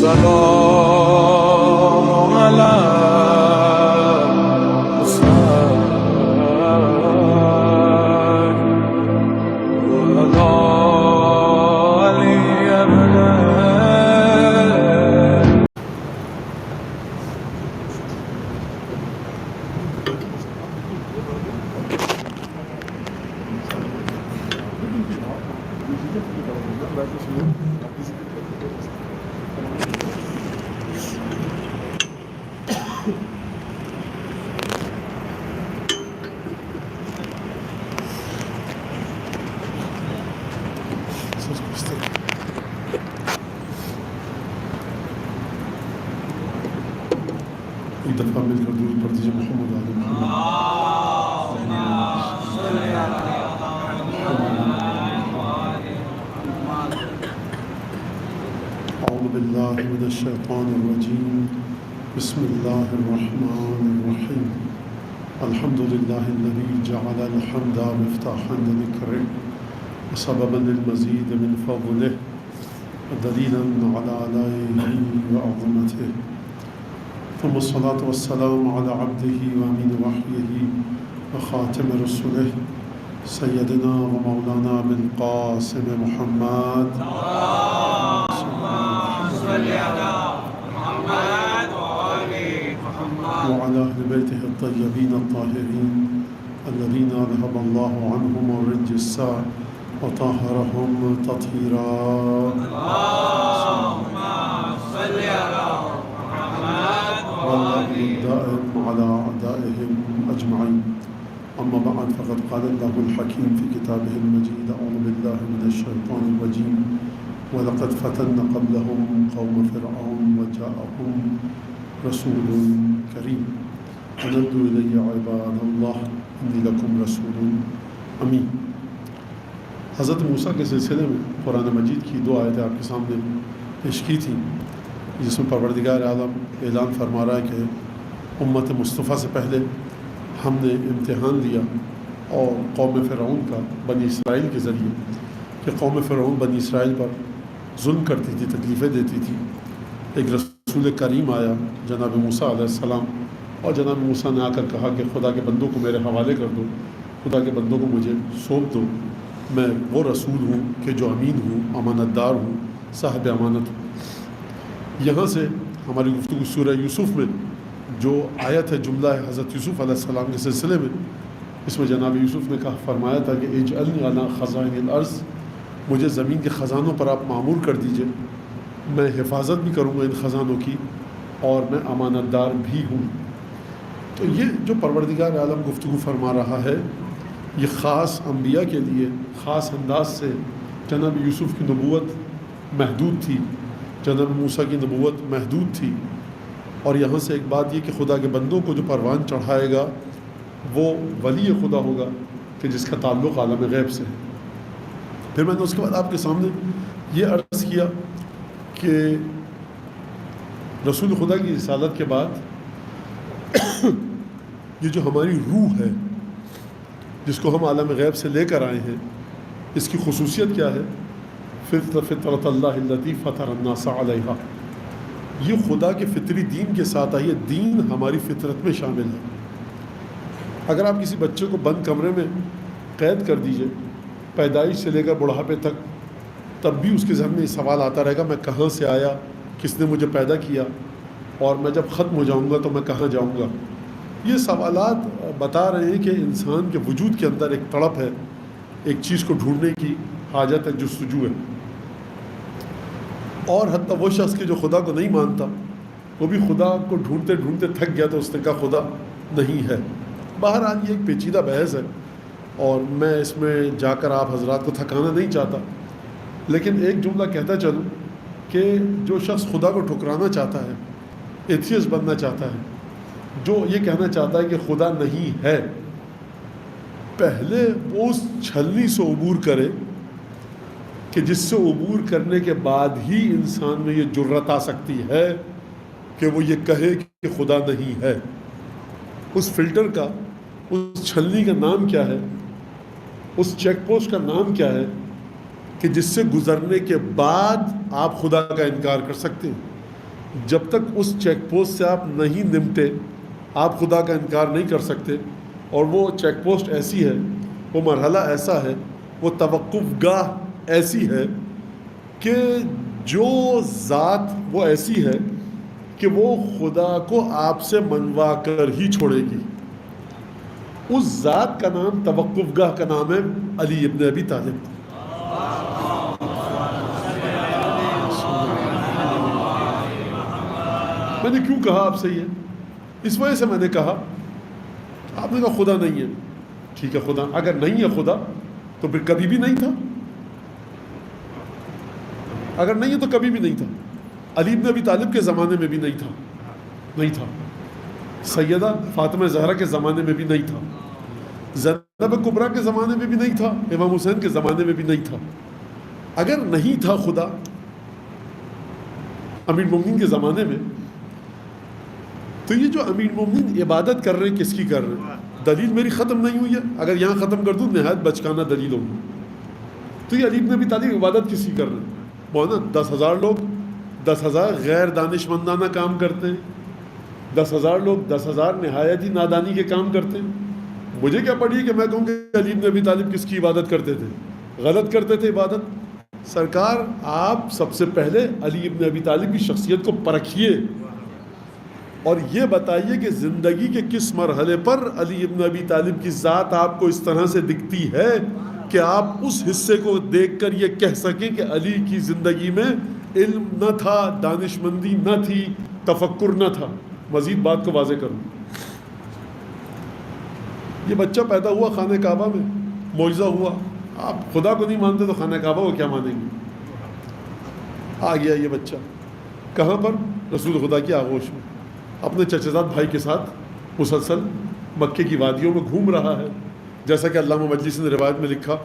والسلام على ایک دفعہ مل کر درود پڑھ دیجیے محمد علیہ اعوذ باللہ من الشیطان الرجیم بسم اللہ الرحمن الرحیم الحمد للہ الذی جعل الحمد مفتاحا لذکرہ وسببا للمزید من فضلہ ودلیلا علی آلائہ وعظمتہ ثم الصلاة والسلام على عبده وامين وحيه وخاتم رسله سيدنا ومولانا بالقاسم محمد وعلى أهل بيته الطيبين الطاهرين الذين أذهب الله عنهم الرجس وطهرهم تطهيرا اللهم صل على الدائم على أعدائهم أجمعين أما بعد فقد قال الله الحكيم في كتابه المجيد أعوذ بالله من الشيطان الرجيم ولقد فتنا قبلهم قوم فرعون وجاءهم رسول كريم فندوا إلي عباد الله إني لكم رسول أمين. حضرت موسیٰ کے سلسلے میں قرآن مجید کی دو آیتیں آپ کے سامنے پیش کی تھیں جس میں پروردگار عالم اعلان فرما رہا ہے کہ امت مصطفیٰ سے پہلے ہم نے امتحان لیا اور قوم فرعون کا بنی اسرائیل کے ذریعے کہ قوم فرعون بنی اسرائیل پر ظلم کرتی تھی، تکلیفیں دیتی تھی. ایک رسول کریم آیا جناب موسیٰ علیہ السلام، اور جناب موسیٰ نے آ کر کہا کہ خدا کے بندوں کو میرے حوالے کر دو، خدا کے بندوں کو مجھے سونپ دو، میں وہ رسول ہوں کہ جو امین ہوں، امانت دار ہوں، صاحب امانت ہوں. یہاں سے ہماری گفتگو سورہ یوسف میں جو آیت ہے، جملہ ہے حضرت یوسف علیہ السلام کے سلسلے میں، اس میں جناب یوسف نے کہا فرمایا تھا کہ اجعلنی علی خزائن الارض، مجھے زمین کے خزانوں پر آپ معمور کر دیجئے، میں حفاظت بھی کروں گا ان خزانوں کی اور میں امانت دار بھی ہوں. تو یہ جو پروردگار عالم گفتگو فرما رہا ہے یہ خاص انبیاء کے لیے خاص انداز سے. جناب یوسف کی نبوت محدود تھی، جناب موسیٰ کی نبوت محدود تھی، اور یہاں سے ایک بات یہ کہ خدا کے بندوں کو جو پروان چڑھائے گا وہ ولی خدا ہوگا کہ جس کا تعلق عالم غیب سے ہے. پھر میں نے اس کے بعد آپ کے سامنے یہ عرض کیا کہ رسول خدا کی رسالت کے بعد یہ جو ہماری روح ہے جس کو ہم عالم غیب سے لے کر آئے ہیں، اس کی خصوصیت کیا ہے؟ فطرت اللہ التی فطر الناس علیہا، یہ خدا کے فطری دین کے ساتھ آئی ہے. دین ہماری فطرت میں شامل ہے. اگر آپ کسی بچے کو بند کمرے میں قید کر دیجئے پیدائش سے لے کر بڑھاپے تک، تب بھی اس کے ذہن میں یہ سوال آتا رہے گا میں کہاں سے آیا، کس نے مجھے پیدا کیا، اور میں جب ختم ہو جاؤں گا تو میں کہاں جاؤں گا. یہ سوالات بتا رہے ہیں کہ انسان کے وجود کے اندر ایک تڑپ ہے، ایک چیز کو ڈھونڈنے کی حاجت ہے، جستجو ہے. اور حتیٰ وہ شخص کہ جو خدا کو نہیں مانتا وہ بھی خدا کو ڈھونڈتے ڈھونڈتے تھک گیا تو اس نے کہا خدا نہیں ہے. بہرحال یہ ایک پیچیدہ بحث ہے اور میں اس میں جا کر آپ حضرات کو تھکانا نہیں چاہتا، لیکن ایک جملہ کہتا چلوں کہ جو شخص خدا کو ٹھکرانا چاہتا ہے، ایتھیسٹ بننا چاہتا ہے، جو یہ کہنا چاہتا ہے کہ خدا نہیں ہے، پہلے وہ اس چھلنی سے عبور کرے کہ جس سے عبور کرنے کے بعد ہی انسان میں یہ جرأت آ سکتی ہے کہ وہ یہ کہے کہ خدا نہیں ہے. اس فلٹر کا، اس چھلنی کا نام کیا ہے، اس چیک پوسٹ کا نام کیا ہے کہ جس سے گزرنے کے بعد آپ خدا کا انکار کر سکتے ہیں. جب تک اس چیک پوسٹ سے آپ نہیں نمٹے آپ خدا کا انکار نہیں کر سکتے. اور وہ چیک پوسٹ ایسی ہے، وہ مرحلہ ایسا ہے، وہ توقف گاہ ایسی ہے کہ جو ذات وہ ایسی ہے کہ وہ خدا کو آپ سے منوا کر ہی چھوڑے گی. اس ذات کا نام، توقف گاہ کا نام ہے علی ابن ابی طالب. میں نے کیوں کہا آپ سے یہ؟ اس وجہ سے میں نے کہا، آپ نے کہا خدا نہیں ہے. ٹھیک ہے، خدا اگر نہیں ہے خدا تو پھر کبھی بھی نہیں تھا. اگر نہیں ہے تو کبھی بھی نہیں تھا. علی ابن ابی طالب کے زمانے میں بھی نہیں تھا. سیدہ فاطمہ زہرا کے زمانے میں بھی نہیں تھا. زینب کبریٰ کے زمانے میں بھی نہیں تھا. امام حسین کے زمانے میں بھی نہیں تھا. اگر نہیں تھا خدا امیر المومنین کے زمانے میں، تو یہ جو امیر المومنین عبادت کر رہے ہیں کس کی کر رہے ہیں؟ دلیل میری ختم نہیں ہوئی ہے. اگر یہاں ختم کر دوں نہایت بچکانہ دلیل ہوگی. تو یہ علی ابن ابی طالب عبادت کس کی کر رہے ہیں؟ وہ نا 10,000 لوگ 10,000 غیر دانشمندانہ کام کرتے ہیں. 10,000 لوگ 10,000 نہایت ہی نادانی کے کام کرتے ہیں. مجھے کیا پڑی کہ میں کہوں کہ علی ابن ابی طالب کس کی عبادت کرتے تھے؟ غلط کرتے تھے عبادت. سرکار آپ سب سے پہلے علی ابن ابی طالب کی شخصیت کو پرکھیے اور یہ بتائیے کہ زندگی کے کس مرحلے پر علی ابن ابی طالب کی ذات آپ کو اس طرح سے دکھتی ہے کہ آپ اس حصے کو دیکھ کر یہ کہہ سکیں کہ علی کی زندگی میں علم نہ تھا، دانشمندی نہ تھی، تفکر نہ تھا. مزید بات کو واضح کروں، یہ بچہ پیدا ہوا خانہ کعبہ میں، معجزہ ہوا. آپ خدا کو نہیں مانتے تو خانہ کعبہ کو کیا مانیں گے؟ آ گیا یہ بچہ کہاں پر؟ رسول خدا کی آغوش میں، اپنے چچا زاد بھائی کے ساتھ مسلسل مکے کی وادیوں میں گھوم رہا ہے. جیسا کہ علامہ مجلسی نے روایت میں لکھا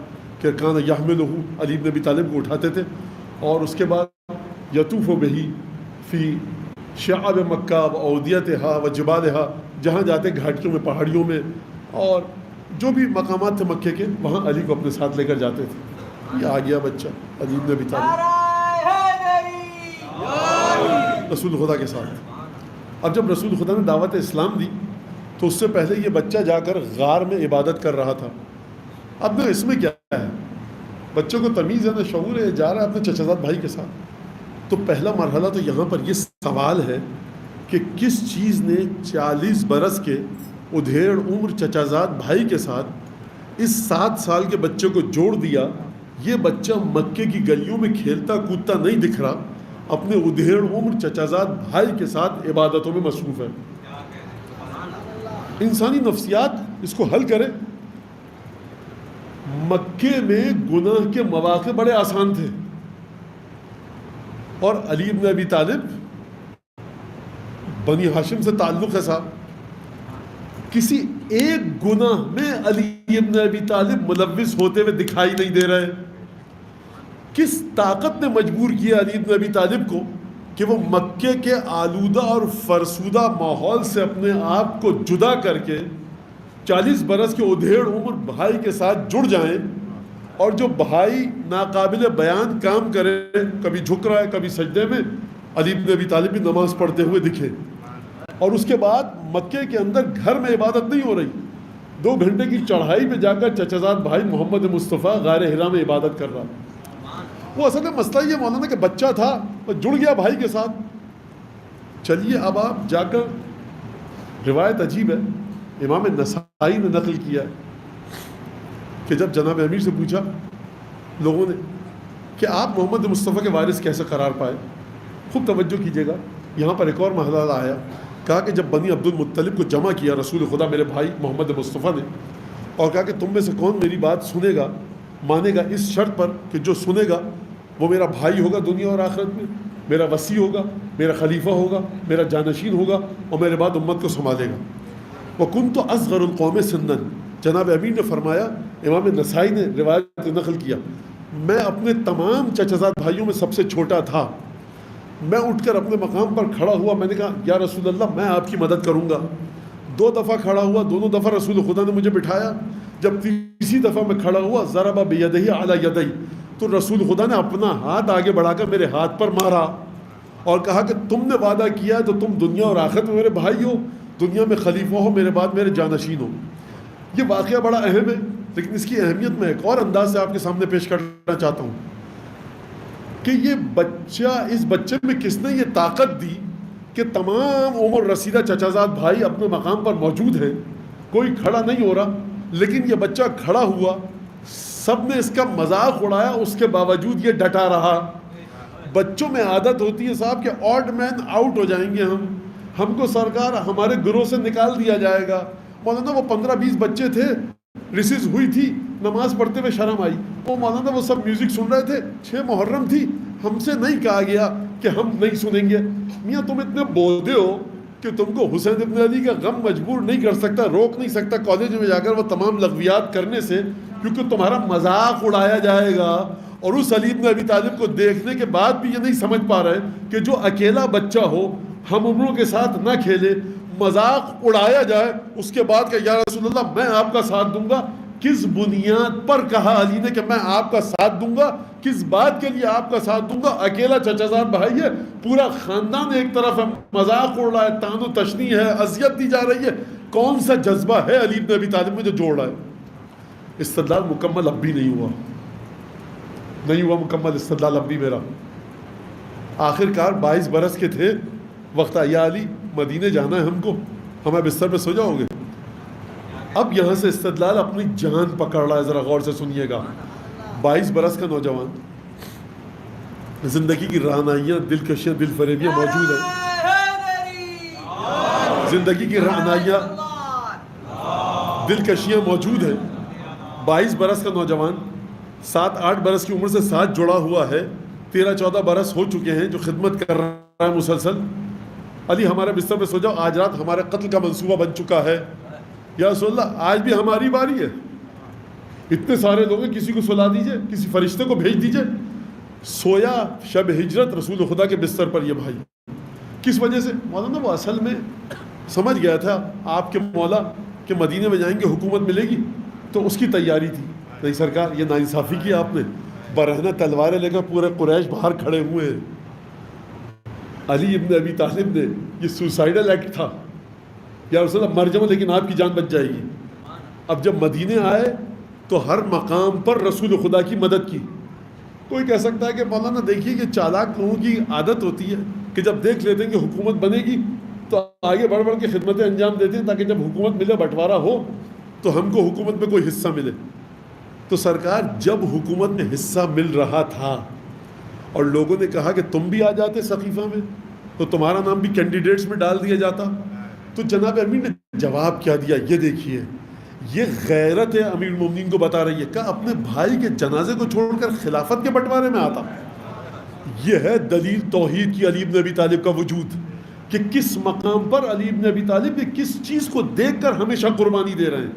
کہ کان یحملہ، علی بن ابی طالب کو اٹھاتے تھے اور اس کے بعد یطوف بہی فی شعاب مکہ و اودیتہا و جبالہا، جہاں جاتے گھاٹیوں میں، پہاڑیوں میں، اور جو بھی مقامات تھے مکے کے، وہاں علی کو اپنے ساتھ لے کر جاتے تھے. یہ آ گیا بچہ علی بن ابی طالب رسول خدا کے ساتھ. اب جب رسول خدا نے دعوت اسلام دی تو اس سے پہلے یہ بچہ جا کر غار میں عبادت کر رہا تھا. اب نہ اس میں کیا ہے، بچوں کو تمیز ہے، نہ شعور ہے، جا رہا ہے اپنے چچا زاد بھائی کے ساتھ. تو پہلا مرحلہ تو یہاں پر یہ سوال ہے کہ کس چیز نے 40 برس کے ادھیڑ عمر چچا زاد بھائی کے ساتھ اس 7 سال کے بچے کو جوڑ دیا. یہ بچہ مکے کی گلیوں میں کھیلتا کودتا نہیں دکھ رہا، اپنے ادھیڑ عمر چچا زاد بھائی کے ساتھ عبادتوں میں مصروف ہے. انسانی نفسیات اس کو حل کرے. مکے میں گناہ کے مواقع بڑے آسان تھے اور علی ابن ابی طالب بنی ہاشم سے تعلق ہے صاحب. کسی ایک گناہ میں علی ابن ابی طالب ملوث ہوتے ہوئے دکھائی نہیں دے رہے. کس طاقت نے مجبور کیا علی ابن ابی طالب کو کہ وہ مکے کے آلودہ اور فرسودہ ماحول سے اپنے آپ کو جدا کر کے 40 برس کے ادھیڑ عمر بھائی کے ساتھ جڑ جائیں، اور جو بھائی ناقابل بیان کام کرے، کبھی جھک رہا ہے کبھی سجدے میں، علی ابن ابی طالب بھی نماز پڑھتے ہوئے دکھے. اور اس کے بعد مکے کے اندر گھر میں عبادت نہیں ہو رہی، 2 گھنٹے کی چڑھائی پہ جا کر چچا زاد بھائی محمد مصطفیٰ غار حرا میں عبادت کر رہا. وہ اصل میں مسئلہ یہ مولانا کہ بچہ تھا اور جڑ گیا بھائی کے ساتھ. چلیے اب آپ جا کر، روایت عجیب ہے، امام نسائی نے نقل کیا کہ جب جناب امیر سے پوچھا لوگوں نے کہ آپ محمد مصطفیٰ کے وارث کیسے قرار پائے، خوب توجہ کیجیے گا، یہاں پر ایک اور مرحلہ آیا. کہا کہ جب بنی عبد المطلب کو جمع کیا رسول خدا میرے بھائی محمد مصطفیٰ نے، اور کہا کہ تم میں سے کون میری بات سنے گا، مانے گا اس شرط پر کہ جو سنے گا وہ میرا بھائی ہوگا دنیا اور آخرت میں، میرا وصی ہوگا، میرا خلیفہ ہوگا، میرا جانشین ہوگا، اور میرے بعد امت کو سنبھالے گا. وَكُنْتُ أَصْغَرُ الْقَوْمِ سِنًّا، جناب امیر نے فرمایا، امام نسائی نے روایت نقل کیا، میں اپنے تمام چچا زاد بھائیوں میں سب سے چھوٹا تھا. میں اٹھ کر اپنے مقام پر کھڑا ہوا، میں نے کہا یا رسول اللہ میں آپ کی مدد کروں گا. 2 دفعہ کھڑا ہوا، دونوں دفعہ رسول خدا نے مجھے بٹھایا. جب تیسری دفعہ میں کھڑا ہوا، ضرب بیدہ علی یدی، تو رسول خدا نے اپنا ہاتھ آگے بڑھا کر میرے ہاتھ پر مارا. اور کہا کہ تم نے وعدہ کیا ہے تو تم دنیا اور آخرت میں میرے بھائی ہو، دنیا میں خلیفہ ہو، میرے بعد میرے جانشین ہو۔ یہ واقعہ بڑا اہم ہے، لیکن اس کی اہمیت میں ایک اور انداز سے آپ کے سامنے پیش کرنا چاہتا ہوں کہ یہ بچہ، اس بچے میں کس نے یہ طاقت دی کہ تمام عمر رسیدہ چچا زاد بھائی اپنے مقام پر موجود ہیں، کوئی کھڑا نہیں ہو رہا، لیکن یہ بچہ کھڑا ہوا، سب نے اس کا مذاق اڑایا، اس کے باوجود یہ ڈٹا رہا۔ بچوں میں عادت ہوتی ہے صاحب کہ آڈ مین آؤٹ ہو جائیں گے ہم کو سرکار ہمارے گروہ سے نکال دیا جائے گا۔ مولانا وہ 15-20 بچے تھے، ریسز ہوئی تھی، نماز پڑھتے ہوئے شرم آئی، وہ مولانا وہ سب میوزک سن رہے تھے، 6 محرم تھی، ہم سے نہیں کہا گیا کہ ہم نہیں سنیں گے۔ میاں تم اتنے بودے ہو کہ تم کو حسین ابن علی کا غم مجبور نہیں کر سکتا، روک نہیں سکتا کالج میں جا کر وہ تمام لغویات کرنے سے، کیونکہ تمہارا مذاق اڑایا جائے گا۔ اور اس علی ابن ابی طالب کو دیکھنے کے بعد بھی یہ نہیں سمجھ پا رہے کہ جو اکیلا بچہ ہو، ہم عمروں کے ساتھ نہ کھیلے، مذاق اڑایا جائے، اس کے بعد کہ یا رسول اللہ میں آپ کا ساتھ دوں گا۔ کس بنیاد پر کہا علی نے کہ میں آپ کا ساتھ دوں گا؟ کس بات کے لیے آپ کا ساتھ دوں گا؟ اکیلا چچا زاد بھائی ہے، پورا خاندان ایک طرف ہے، مذاق اڑ رہا ہے، تان و تشنی ہے، اذیت دی جا رہی ہے، کون سا جذبہ ہے علی ابن ابی طالب میں جو جوڑ رہا ہے؟ استدلال مکمل اب بھی نہیں ہوا مکمل استدلال اب بھی میرا۔ آخر کار 22 برس کے تھے، وقت آیا علی مدینے جانا ہے ہم کو، ہمیں بستر پہ سو جاؤ گے؟ اب یہاں سے استدلال اپنی جان پکڑ رہا ہے، ذرا غور سے سنیے گا۔ 22 برس کا نوجوان، زندگی کی رہنائیاں، دلکشیاں، دل فریبیاں موجود ہیں، زندگی کی رہنائیاں، دلکشیاں موجود ہیں۔ 22 برس کا نوجوان 7-8 برس کی عمر سے ساتھ جڑا ہوا ہے، 13-14 برس ہو چکے ہیں جو خدمت کر رہا ہے مسلسل۔ علی ہمارے بستر پہ سو جاؤ، آج رات ہمارے قتل کا منصوبہ بن چکا ہے، یا رسول اللہ آج بھی ہماری باری ہے، اتنے سارے لوگ ہیں، کسی کو سلا دیجئے، کسی فرشتے کو بھیج دیجئے۔ سویا شب ہجرت رسول خدا کے بستر پر یہ بھائی، کس وجہ سے؟ مولانا وہ اصل میں سمجھ گیا تھا آپ کے مولا کہ مدینے میں جائیں گے حکومت ملے گی، تو اس کی تیاری تھی۔ نہیں سرکار، یہ ناانصافی کی آپ نے، برہنہ تلواریں لے کر پورے قریش باہر کھڑے ہوئے ہیں۔ علی ابن ابی طالب نے، یہ سوسائڈل ایکٹ تھا، یا رسول اللہ مر جاؤں لیکن آپ کی جان بچ جائے گی۔ اب جب مدینے آئے تو ہر مقام پر رسول خدا کی مدد کی۔ کوئی کہہ سکتا ہے کہ مولانا دیکھیے کہ چالاک لوگوں کی عادت ہوتی ہے کہ جب دیکھ لیتے ہیں کہ حکومت بنے گی تو آگے بڑھ بڑھ کے خدمتیں انجام دیتے ہیں تاکہ جب حکومت ملے، بٹوارا ہو، تو ہم کو حکومت میں کوئی حصہ ملے۔ تو سرکار جب حکومت میں حصہ مل رہا تھا اور لوگوں نے کہا کہ تم بھی آ جاتے سقیفہ میں تو تمہارا نام بھی کینڈیڈیٹس میں ڈال دیا جاتا، تو جناب امیر نے جواب کیا دیا؟ یہ دیکھیے، یہ غیرت ہے امیر المومنین کو بتا رہی ہے کہ اپنے بھائی کے جنازے کو چھوڑ کر خلافت کے بٹوارے میں آتا۔ یہ ہے دلیل توحید کی علی ابن ابی طالب کا وجود، کہ کس مقام پر علی ابن ابی طالب یہ کس چیز کو دیکھ کر ہمیشہ قربانی دے رہے ہیں۔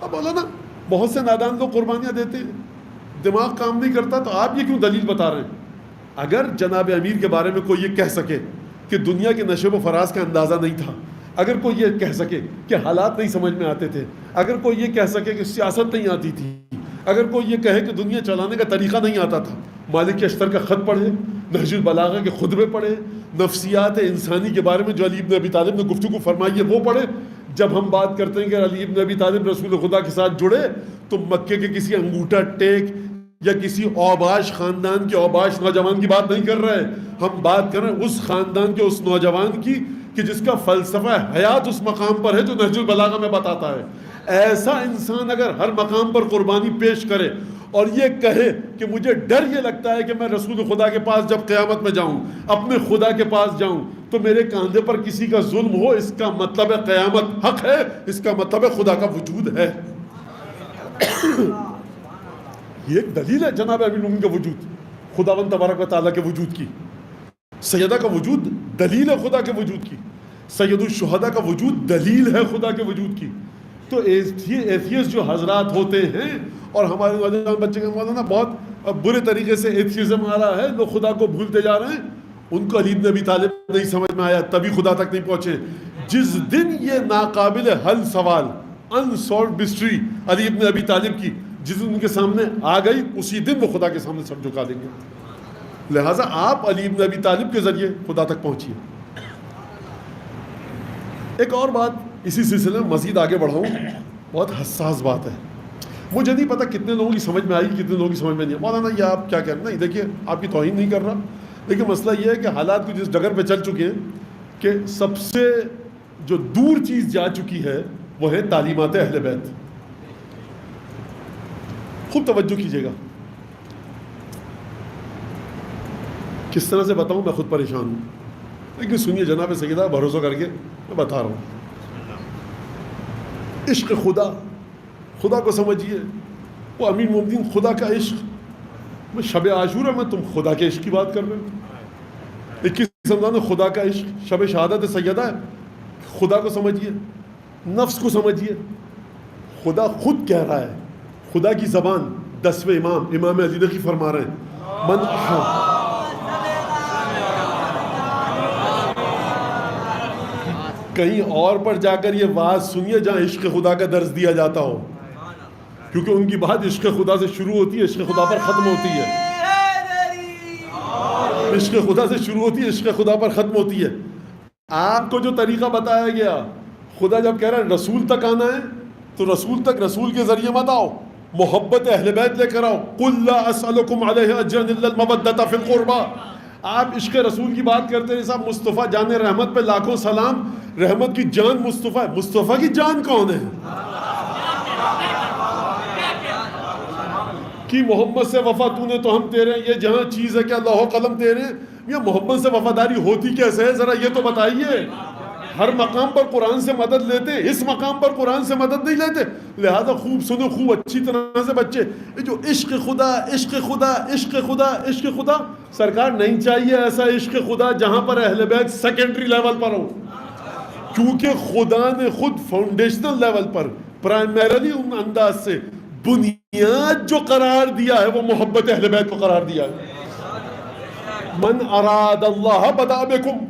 اب مولانا بہت سے نادان لوگ قربانیاں دیتے ہیں، دماغ کام نہیں کرتا، تو آپ یہ کیوں دلیل بتا رہے ہیں؟ اگر جناب امیر کے بارے میں کوئی یہ کہہ سکے کہ دنیا کے نشیب و فراز کا اندازہ نہیں تھا، اگر کوئی یہ کہہ سکے کہ حالات نہیں سمجھ میں آتے تھے، اگر کوئی یہ کہہ سکے کہ سیاست نہیں آتی تھی، اگر کوئی یہ کہے کہ دنیا چلانے کا طریقہ نہیں آتا تھا، مالک اشتر کا خط پڑھے، نہج البلاغہ کے خطبے پڑھے، نفسیات انسانی کے بارے میں جو علی ابن ابی طالب نے گفتگو فرمائی ہے وہ پڑھے۔ جب ہم بات کرتے ہیں کہ علی ابن ابی طالب رسول خدا کے ساتھ جڑے، تو مکے کے کسی انگوٹھا ٹیک یا کسی اوباش خاندان کے اوباش نوجوان کی بات نہیں کر رہے، ہم بات کر رہے ہیں اس خاندان کے اس نوجوان کی کہ جس کا فلسفہ حیات اس مقام پر ہے جو نہج البلاغہ میں بتاتا ہے۔ ایسا انسان اگر ہر مقام پر قربانی پیش کرے اور یہ کہے کہ مجھے ڈر یہ لگتا ہے کہ میں رسول خدا کے پاس جب قیامت میں جاؤں، اپنے خدا کے پاس جاؤں، تو میرے کاندھے پر کسی کا ظلم ہو، اس کا مطلب ہے قیامت حق ہے، اس کا مطلب ہے خدا کا وجود ہے۔ یہ ایک دلیل ہے جناب امیر المومنین کا وجود، خداوند تبارک و تعالیٰ کے وجود کی۔ سیدہ کا وجود دلیل ہے خدا کے وجود کی، سید الشہداء کا وجود دلیل ہے خدا کے وجود کی۔ تو ایتھیسٹ جو حضرات ہوتے ہیں اور ہمارے نوجوان بچے کا مولانا بہت برے طریقے سے ایتھیزم آ رہا ہے، لوگ خدا کو بھولتے جا رہے ہیں، ان کو علی ابن ابی طالب نہیں سمجھ میں آیا، تبھی خدا تک نہیں پہنچے۔ جس دن یہ ناقابل حل سوال، انسولوڈ مسٹری علی ابن ابی طالب کی جس دن ان کے سامنے آ گئی، اسی دن وہ خدا کے سامنے سر جھکا دیں گے۔ لہٰذا آپ علی بن ابی طالب کے ذریعے خدا تک پہنچیے. ایک اور بات اسی سلسلے میں مزید آگے بڑھاؤں, بہت حساس بات ہے, مجھے نہیں پتا کتنے لوگوں کی سمجھ میں آئی, کتنے لوگوں کی سمجھ میں نہیں آئی. مولانا یہ آپ کیا کہہ رہے ہیں؟ نہیں دیکھیے, آپ کی توہین نہیں کر رہا, لیکن مسئلہ یہ ہے کہ حالات کو جس ڈگر پہ چل چکے ہیں کہ سب سے جو دور چیز جا چکی ہے وہ ہے تعلیمات اہل بیت. خوب توجہ کیجیے گا. کس طرح سے بتاؤں, میں خود پریشان ہوں, لیکن سنیے جناب سیدہ, بھروسہ کر کے میں بتا رہا ہوں. عشق خدا, خدا کو سمجھیے, وہ امیر المومنین خدا کا عشق. میں شب عاشورہ میں تم خدا کے عشق کی بات کر رہے ہو. 21 رمضان خدا کا عشق, شب شہادت سیدہ ہے, خدا کو سمجھیے, نفس کو سمجھیے. خدا خود کہہ رہا ہے, خدا کی زبان 10ویں امام علی نقی فرما رہے ہیں, من کہیں اور پر جا کر یہ بات سنیے جہاں عشق خدا کا درس دیا جاتا ہو, کیونکہ ان کی بات عشق خدا سے شروع ہوتی ہے, عشق خدا پر ختم ہوتی ہے. عشق خدا سے شروع ہوتی ہے, عشق خدا پر ختم ہوتی ہے. آپ کو جو طریقہ بتایا گیا, خدا جب کہہ رہا ہے رسول تک آنا ہے تو رسول تک رسول کے ذریعے مت آؤ, محبت اہل بیت لے کر آؤ. قل لا اسألکم علیہ اجرا الا المودۃ فی القربى. آپ عشق رسول کی بات کرتے ہیں صاحب, مصطفیٰ جان رحمت پہ لاکھوں سلام, رحمت کی جان مصطفیٰ ہے. مصطفیٰ کی جان کون ہے؟ کہ محمد سے وفا تو نے تو ہم تیرے, یہ جہاں چیز ہے کیا لوح و قلم تیرے. یہ محمد سے وفاداری ہوتی کیسے ہے, ذرا یہ تو بتائیے. ہر مقام پر قرآن سے مدد لیتے, اس مقام پر قرآن سے مدد نہیں لیتے. لہذا خوب سنو, خوب اچھی طرح سے بچے, یہ جو عشق خدا عشق خدا عشق خدا عشق خدا, سرکار نہیں چاہیے ایسا عشق خدا جہاں پر اہل بیت سیکنڈری لیول پر ہو, کیونکہ خدا نے خود فاؤنڈیشنل لیول پر پرائمریلی ان انداز سے بنیاد جو قرار دیا ہے وہ محبت اہل بیت کو قرار دیا ہے. من اراد اللہ بدا بکم,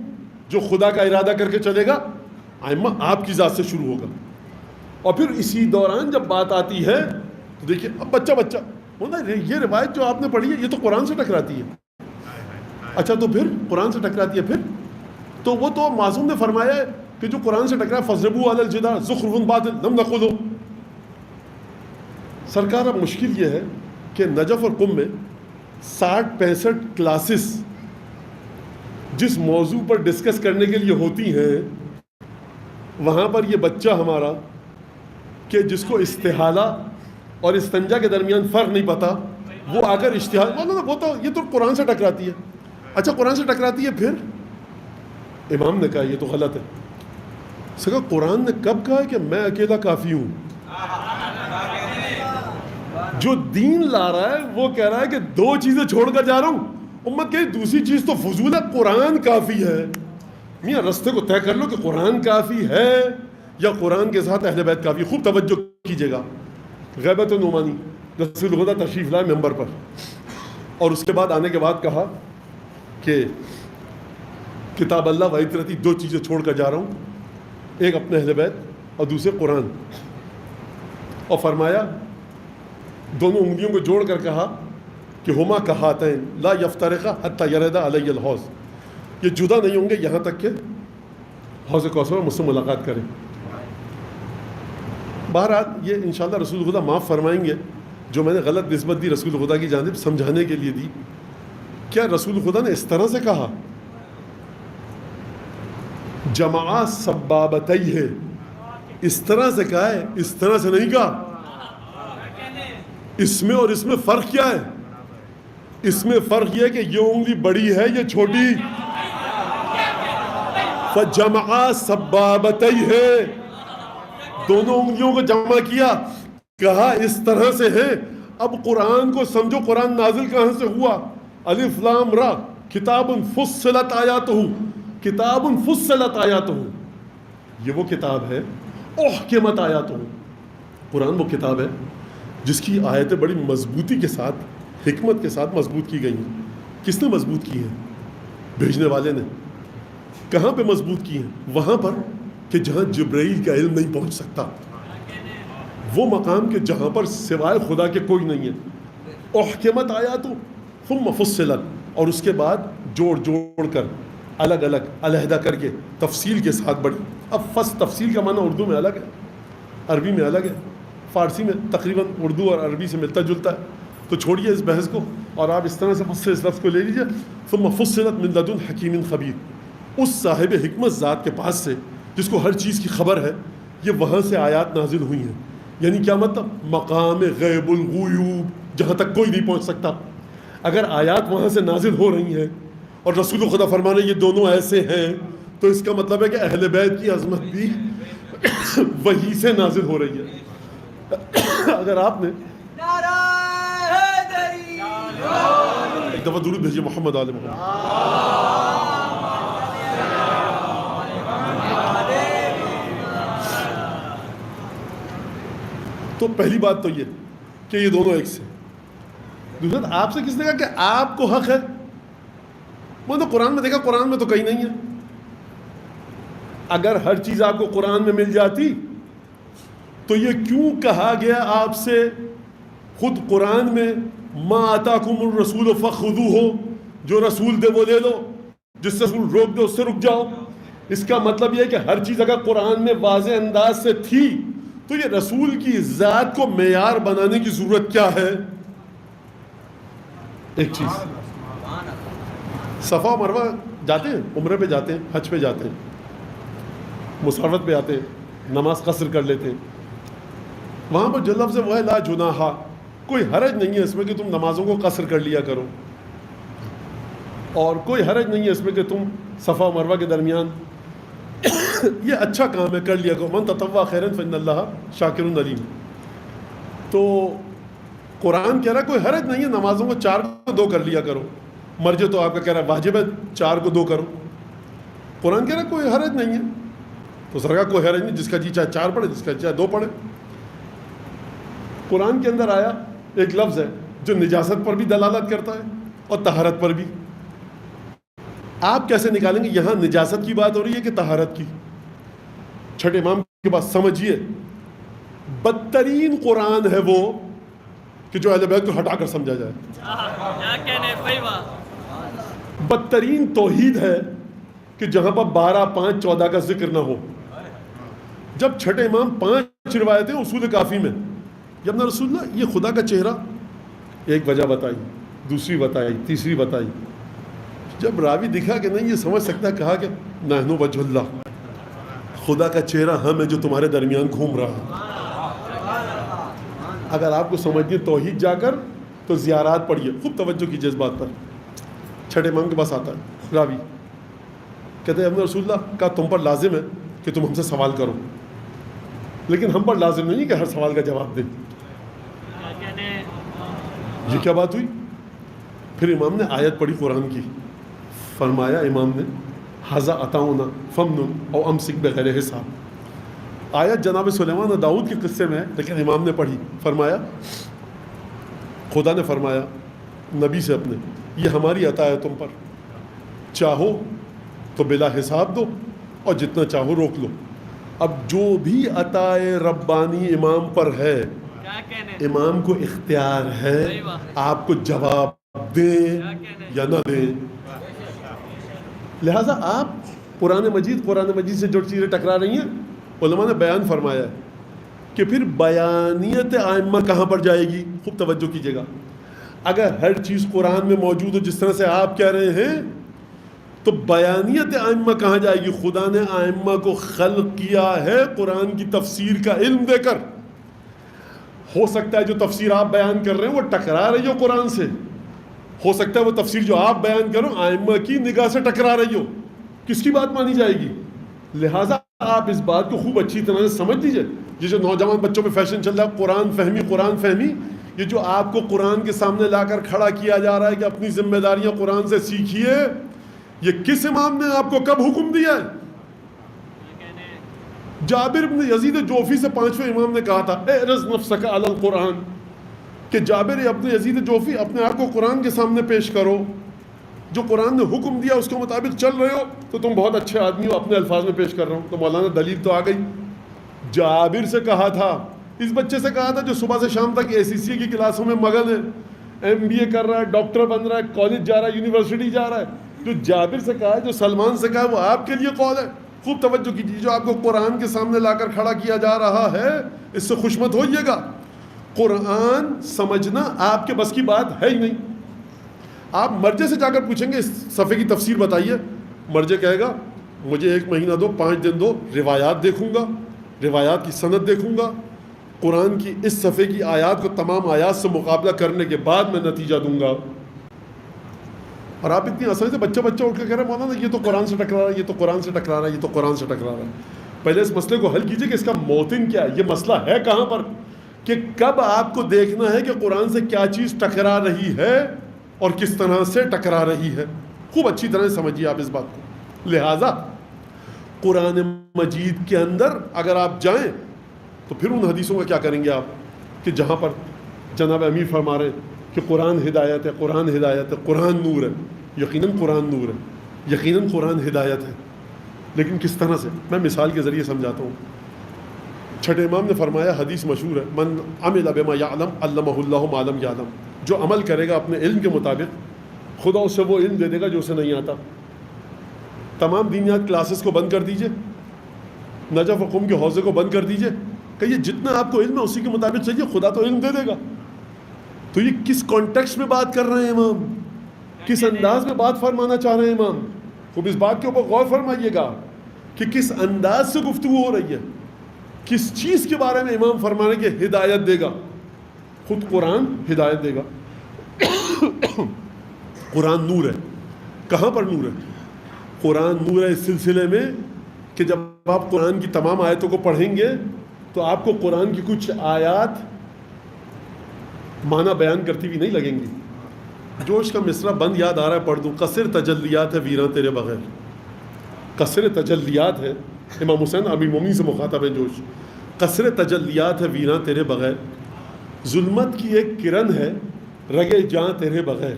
جو خدا کا ارادہ کر کے چلے گا آئمہ آپ کی ذات سے شروع ہوگا. اور پھر اسی دوران جب بات آتی ہے تو دیکھیے, اب بچہ یہ روایت جو آپ نے پڑھی ہے یہ تو قرآن سے ٹکراتی ہے. اچھا تو پھر قرآن سے ٹکراتی ہے, پھر تو وہ تو معصوم نے فرمایا ہے کہ جو قرآن سے ٹکرا فضربوا علی الجدار زخرف باطل لم نقله. سرکار اب مشکل یہ ہے کہ نجف اور قم میں 60-65 کلاسز جس موضوع پر ڈسکس کرنے کے لیے ہوتی ہیں, وہاں پر یہ بچہ ہمارا کہ جس کو استحالہ اور استنجا کے درمیان فرق نہیں پتا, وہ آ کر اشتہار وہ تو یہ تو قرآن سے ٹکراتی ہے. اچھا قرآن سے ٹکراتی ہے, پھر امام نے کہا یہ تو غلط ہے. سکا قرآن نے کب کہا کہ میں اکیلا کافی ہوں؟ جو دین لا رہا ہے وہ کہہ رہا ہے کہ 2 چیزیں چھوڑ کر جا رہا ہوں. امت کہ دوسری چیز تو فضول ہے, قرآن کافی ہے. میاں رستے کو طے کر لو کہ قرآن کافی ہے یا قرآن کے ساتھ اہل بیت کافی. خوب توجہ کیجیے گا. غیبت نعمانی رسول خدا تشریف لائے ممبر پر, اور اس کے بعد آنے کے بعد کہا کہ کتاب اللہ و عطرتی 2 چیزیں چھوڑ کر جا رہا ہوں, ایک اپنے اہل بیت اور دوسرے قرآن. اور فرمایا, دونوں انگلیوں کو جوڑ کر کہا کہ ہما کہاتین لا یفترقا حتی یردا علی الحوض, یہ جدا نہیں ہوں گے یہاں تک کہ حوض کوثر میں مجھ سے ملاقات کریں. بہرحال یہ انشاءاللہ رسول خدا معاف فرمائیں گے جو میں نے غلط نسبت دی رسول خدا کی جانب سمجھانے کے لیے دی. کیا رسول خدا نے اس طرح سے کہا جمع سبابتئی ہے, اس طرح سے کہا ہے, اس طرح سے نہیں کہا. اس میں اور اس میں فرق کیا ہے؟ اس میں فرق یہ ہے کہ یہ انگلی بڑی ہے یہ چھوٹی. فجمع سبابتئی ہے, دونوں انگلیوں کو جمع کیا, کہا اس طرح سے ہے. اب قرآن کو سمجھو, قرآن نازل کہاں سے ہوا؟ الف لام را کتاب فصلت آیاتہ, کتاب فصلت آیاتہ, یہ وہ کتاب ہے احکمت آیاتہ. قرآن وہ کتاب ہے جس کی آیتیں بڑی مضبوطی کے ساتھ, حکمت کے ساتھ مضبوط کی گئی ہیں. کس نے مضبوط کی ہیں؟ بھیجنے والے نے. کہاں پہ مضبوط کی ہیں؟ وہاں پر کہ جہاں جبرائیل کا علم نہیں پہنچ سکتا, وہ مقام کہ جہاں پر سوائے خدا کے کوئی نہیں ہے. احکمت آیاتہ ثم فصلت, اور اس کے بعد جوڑ کر الگ الگ علیحدہ کر کے تفصیل کے ساتھ بڑھی. اب تفصیل کا معنی اردو میں الگ ہے، عربی میں الگ ہے، فارسی میں تقریباً اردو اور عربی سے ملتا جلتا ہے. تو چھوڑیے اس بحث کو اور آپ اس طرح سے مجھ سے اس لفظ کو لے لیجیے، ثم فصلت من لدن حکیم خبیر. اس صاحب حکمت ذات کے پاس سے جس کو ہر چیز کی خبر ہے، یہ وہاں سے آیات نازل ہوئی ہیں. یعنی کیا مطلب؟ مقام غیب الغیوب جہاں تک کوئی نہیں پہنچ سکتا. اگر آیات وہاں سے نازل ہو رہی ہیں اور رسول خدا فرمانے یہ دونوں ایسے ہیں، تو اس کا مطلب ہے کہ اہل بیت کی عظمت بھی وہی سے نازل ہو رہی ہے. اگر آپ نے ایک دفعہ درود بھیجیے محمد آل محمد. تو پہلی بات تو یہ کہ یہ دونوں ایک سے. دوسرا، آپ سے کس نے کہا کہ آپ کو حق ہے؟ میں تو قرآن میں دیکھا، قرآن میں تو کہیں نہیں ہے. اگر ہر چیز آپ کو قرآن میں مل جاتی تو یہ کیوں کہا گیا آپ سے خود قرآن میں ما آتاکم الرسول فخذوہ، جو رسول دے وہ لے لو، جس سے رسول روک دے اس سے رک جاؤ. اس کا مطلب یہ ہے کہ ہر چیز اگر قرآن میں واضح انداز سے تھی تو یہ رسول کی ذات کو معیار بنانے کی ضرورت کیا ہے؟ ایک چیز، صفا مروہ جاتے ہیں، عمرے پہ جاتے ہیں، حج پہ جاتے ہیں، مسافرت پہ آتے ہیں، نماز قصر کر لیتے ہیں. وہاں پر جو لفظ ہے وہ ہے لا جناح، کوئی حرج نہیں ہے اس میں کہ تم نمازوں کو قصر کر لیا کرو، اور کوئی حرج نہیں ہے اس میں کہ تم صفا و مروہ کے درمیان یہ اچھا کام ہے کر لیا کرو. من تطوع خیرا فإن اللہ شاکر علیم. تو قرآن کہہ رہا ہے کوئی حرج نہیں ہے نمازوں کو 4 کو 2 کر لیا کرو. مرجع تو آپ کا کہہ رہا ہے واجب ہے 4 کو 2 کرو. قرآن کہہ رہا ہے کوئی حرج نہیں ہے. تو سرکار کوئی حرج نہیں، جس کا جی چاہے 4 پڑھے، جس کا چاہے 2 پڑھے. قرآن کے اندر آیا ایک لفظ ہے جو نجاست پر بھی دلالت کرتا ہے اور طہارت پر بھی. آپ کیسے نکالیں گے یہاں نجاست کی بات ہو رہی ہے کہ طہارت کی؟ چھٹے امام کے پاس سمجھیے بدترین قرآن ہے وہ کہ جو اہل بیت کو ہٹا کر سمجھا جائے. بدترین توحید ہے کہ جہاں پر 12 5 14 کا ذکر نہ ہو. جب چھٹے امام 5 روایتیں اصول کافی میں، جب نہ رسول اللہ یہ خدا کا چہرہ، ایک وجہ بتائی، دوسری بتائی، تیسری بتائی. جب راوی دکھا کہ نہیں یہ سمجھ سکتا، کہا کہ نحن وجہ اللہ، خدا کا چہرہ ہم ہے جو تمہارے درمیان گھوم رہا ہے. اگر آپ کو سمجھیے توحید جا کر تو زیارات پڑھیے، خوب توجہ کیجیے اس بات پر. چھٹے امام کے پاس آتا ہے راوی، کہتے ہیں رسول اللہ کا تم پر لازم ہے کہ تم ہم سے سوال کرو، لیکن ہم پر لازم نہیں کہ ہر سوال کا جواب دیں. یہ کیا بات ہوئی؟ پھر امام نے آیت پڑھی قرآن کی، فرمایا امام نے ھذا عطاؤنا فمنن او امسک بغیر حساب. آیت جناب سلیمان داؤد کے قصے میں ہے، لیکن امام نے پڑھی. فرمایا خدا نے فرمایا نبی سے اپنے، یہ ہماری عطا ہے تم پر، چاہو تو بلا حساب دو اور جتنا چاہو روک لو. اب جو بھی عطا ربانی امام پر ہے، امام کو اختیار ہے آپ کو جواب دیں یا نہ دیں. لہٰذا آپ قرآن مجید سے جو چیزیں ٹکرا رہی ہیں، علماء نے بیان فرمایا ہے کہ پھر بیانیت ائمہ کہاں پر جائے گی؟ خوب توجہ کیجیے گا. اگر ہر چیز قرآن میں موجود ہو جس طرح سے آپ کہہ رہے ہیں، تو بیانیت ائمہ کہاں جائے گی؟ خدا نے ائمہ کو خلق کیا ہے قرآن کی تفسیر کا علم دے کر. ہو سکتا ہے جو تفسیر آپ بیان کر رہے ہیں وہ ٹکرا رہی ہو قرآن سے، ہو سکتا ہے وہ تفسیر جو آپ بیان کرو ائمہ کی نگاہ سے ٹکرا رہی ہو. کس کی بات مانی جائے گی؟ لہٰذا آپ اس بات کو خوب اچھی طرح سے سمجھ لیجیے. یہ جو نوجوان بچوں میں فیشن چل رہا ہے قرآن فہمی، یہ جو آپ کو قرآن کے سامنے لا کر کھڑا کیا جا رہا ہے کہ اپنی ذمہ داریاں قرآن سے سیکھیے، یہ کس امام نے آپ کو کب حکم دیا ہے؟ جابر بن یزید جوفی سے 5ویں امام نے کہا تھا اعرض نفسک علی القرآن، کہ جابر ابن یزید جوفی اپنے آپ کو قرآن کے سامنے پیش کرو. جو قرآن نے حکم دیا اس کے مطابق چل رہے ہو تو تم بہت اچھے آدمی ہو، اپنے الفاظ میں پیش کر رہا ہوں. تو مولانا دلیل تو آ گئی. جابر سے کہا تھا، اس بچے سے کہا تھا جو صبح سے شام تک ACCA کی کلاسوں میں مگن ہے MBA کر رہا ہے, ڈاکٹر بن رہا ہے, کالج جا رہا ہے, یونیورسٹی جا رہا ہے. جو جابر سے کہا ہے, جو سلمان سے کہا ہے, وہ آپ کے لیے قول ہے. خوب توجہ کیجیے. جو آپ کو قرآن کے سامنے لا کر کھڑا کیا جا رہا ہے, اس سے خوش مت ہوئیے گا. قرآن سمجھنا آپ کے بس کی بات ہے ہی نہیں. آپ مرجے سے جا کر پوچھیں گے اس صفحے کی تفسیر بتائیے, مرجے کہے گا مجھے 1 مہینہ دو, 5 دن دو, روایات دیکھوں گا, روایات کی سند دیکھوں گا, قرآن کی اس صفحے کی آیات کو تمام آیات سے مقابلہ کرنے کے بعد میں نتیجہ دوں گا. اور آپ اتنی آسانی سے بچہ اٹھ کے کہہ رہے ہیں مولانا یہ تو قرآن سے ٹکرا رہا ہے, یہ تو قرآن سے ٹکرا رہا ہے, یہ تو قرآن سے ٹکرا رہا ہے. پہلے اس مسئلے کو حل کیجئے کہ اس کا موطن کیا ہے, یہ مسئلہ ہے کہاں پر, کہ کب آپ کو دیکھنا ہے کہ قرآن سے کیا چیز ٹکرا رہی ہے اور کس طرح سے ٹکرا رہی ہے. خوب اچھی طرح سمجھیے آپ اس بات کو. لہٰذا قرآن مجید کے اندر اگر آپ جائیں تو پھر ان حدیثوں کا کیا کریں گے آپ, کہ جہاں پر جناب امیر فرما رہے ہیں کہ قرآن ہدایت ہے, قرآن ہدایت ہے, قرآن نور ہے. یقیناً قرآن نور ہے, یقیناً قرآن ہدایت ہے, لیکن کس طرح سے؟ میں مثال کے ذریعے سمجھاتا ہوں. چھٹے امام نے فرمایا, حدیث مشہور ہے, من عمل بما یعلم علمہ اللہ ما لم یعلم. جو عمل کرے گا اپنے علم کے مطابق, خدا اسے وہ علم دے دے گا جو اسے نہیں آتا. تمام دینیات کلاسز کو بند کر دیجئے, نجف و قم کے حوضے کو بند کر دیجئے, کہیے جتنا آپ کو علم ہے اسی کے مطابق چاہیے, خدا تو علم دے دے گا. تو یہ کس کانٹیکسٹ میں بات کر رہے ہیں امام, کس انداز میں بات فرمانا چاہ رہے ہیں امام؟ خوب اس بات کے اوپر غور فرمائیے گا کہ کس انداز سے گفتگو ہو رہی ہے, کس چیز کے بارے میں امام فرمانے کے ہدایت دے گا. خود قرآن ہدایت دے گا. قرآن نور ہے. کہاں پر نور ہے؟ قرآن نور ہے اس سلسلے میں کہ جب آپ قرآن کی تمام آیتوں کو پڑھیں گے تو آپ کو قرآن کی کچھ آیات معنی بیان کرتی ہوئی نہیں لگیں گی. جوش کا مصرع بند یاد آ رہا ہے, پڑھ دوں. قصر تجلیات ہے ویراں تیرے بغیر. قصر تجلیات ہے, امام حسین امیر مومنین سے مخاطب ہے جوش. قصر تجلیات ہے ویراں تیرے بغیر, ظلمت کی ایک کرن ہے رگے جاں تیرے بغیر,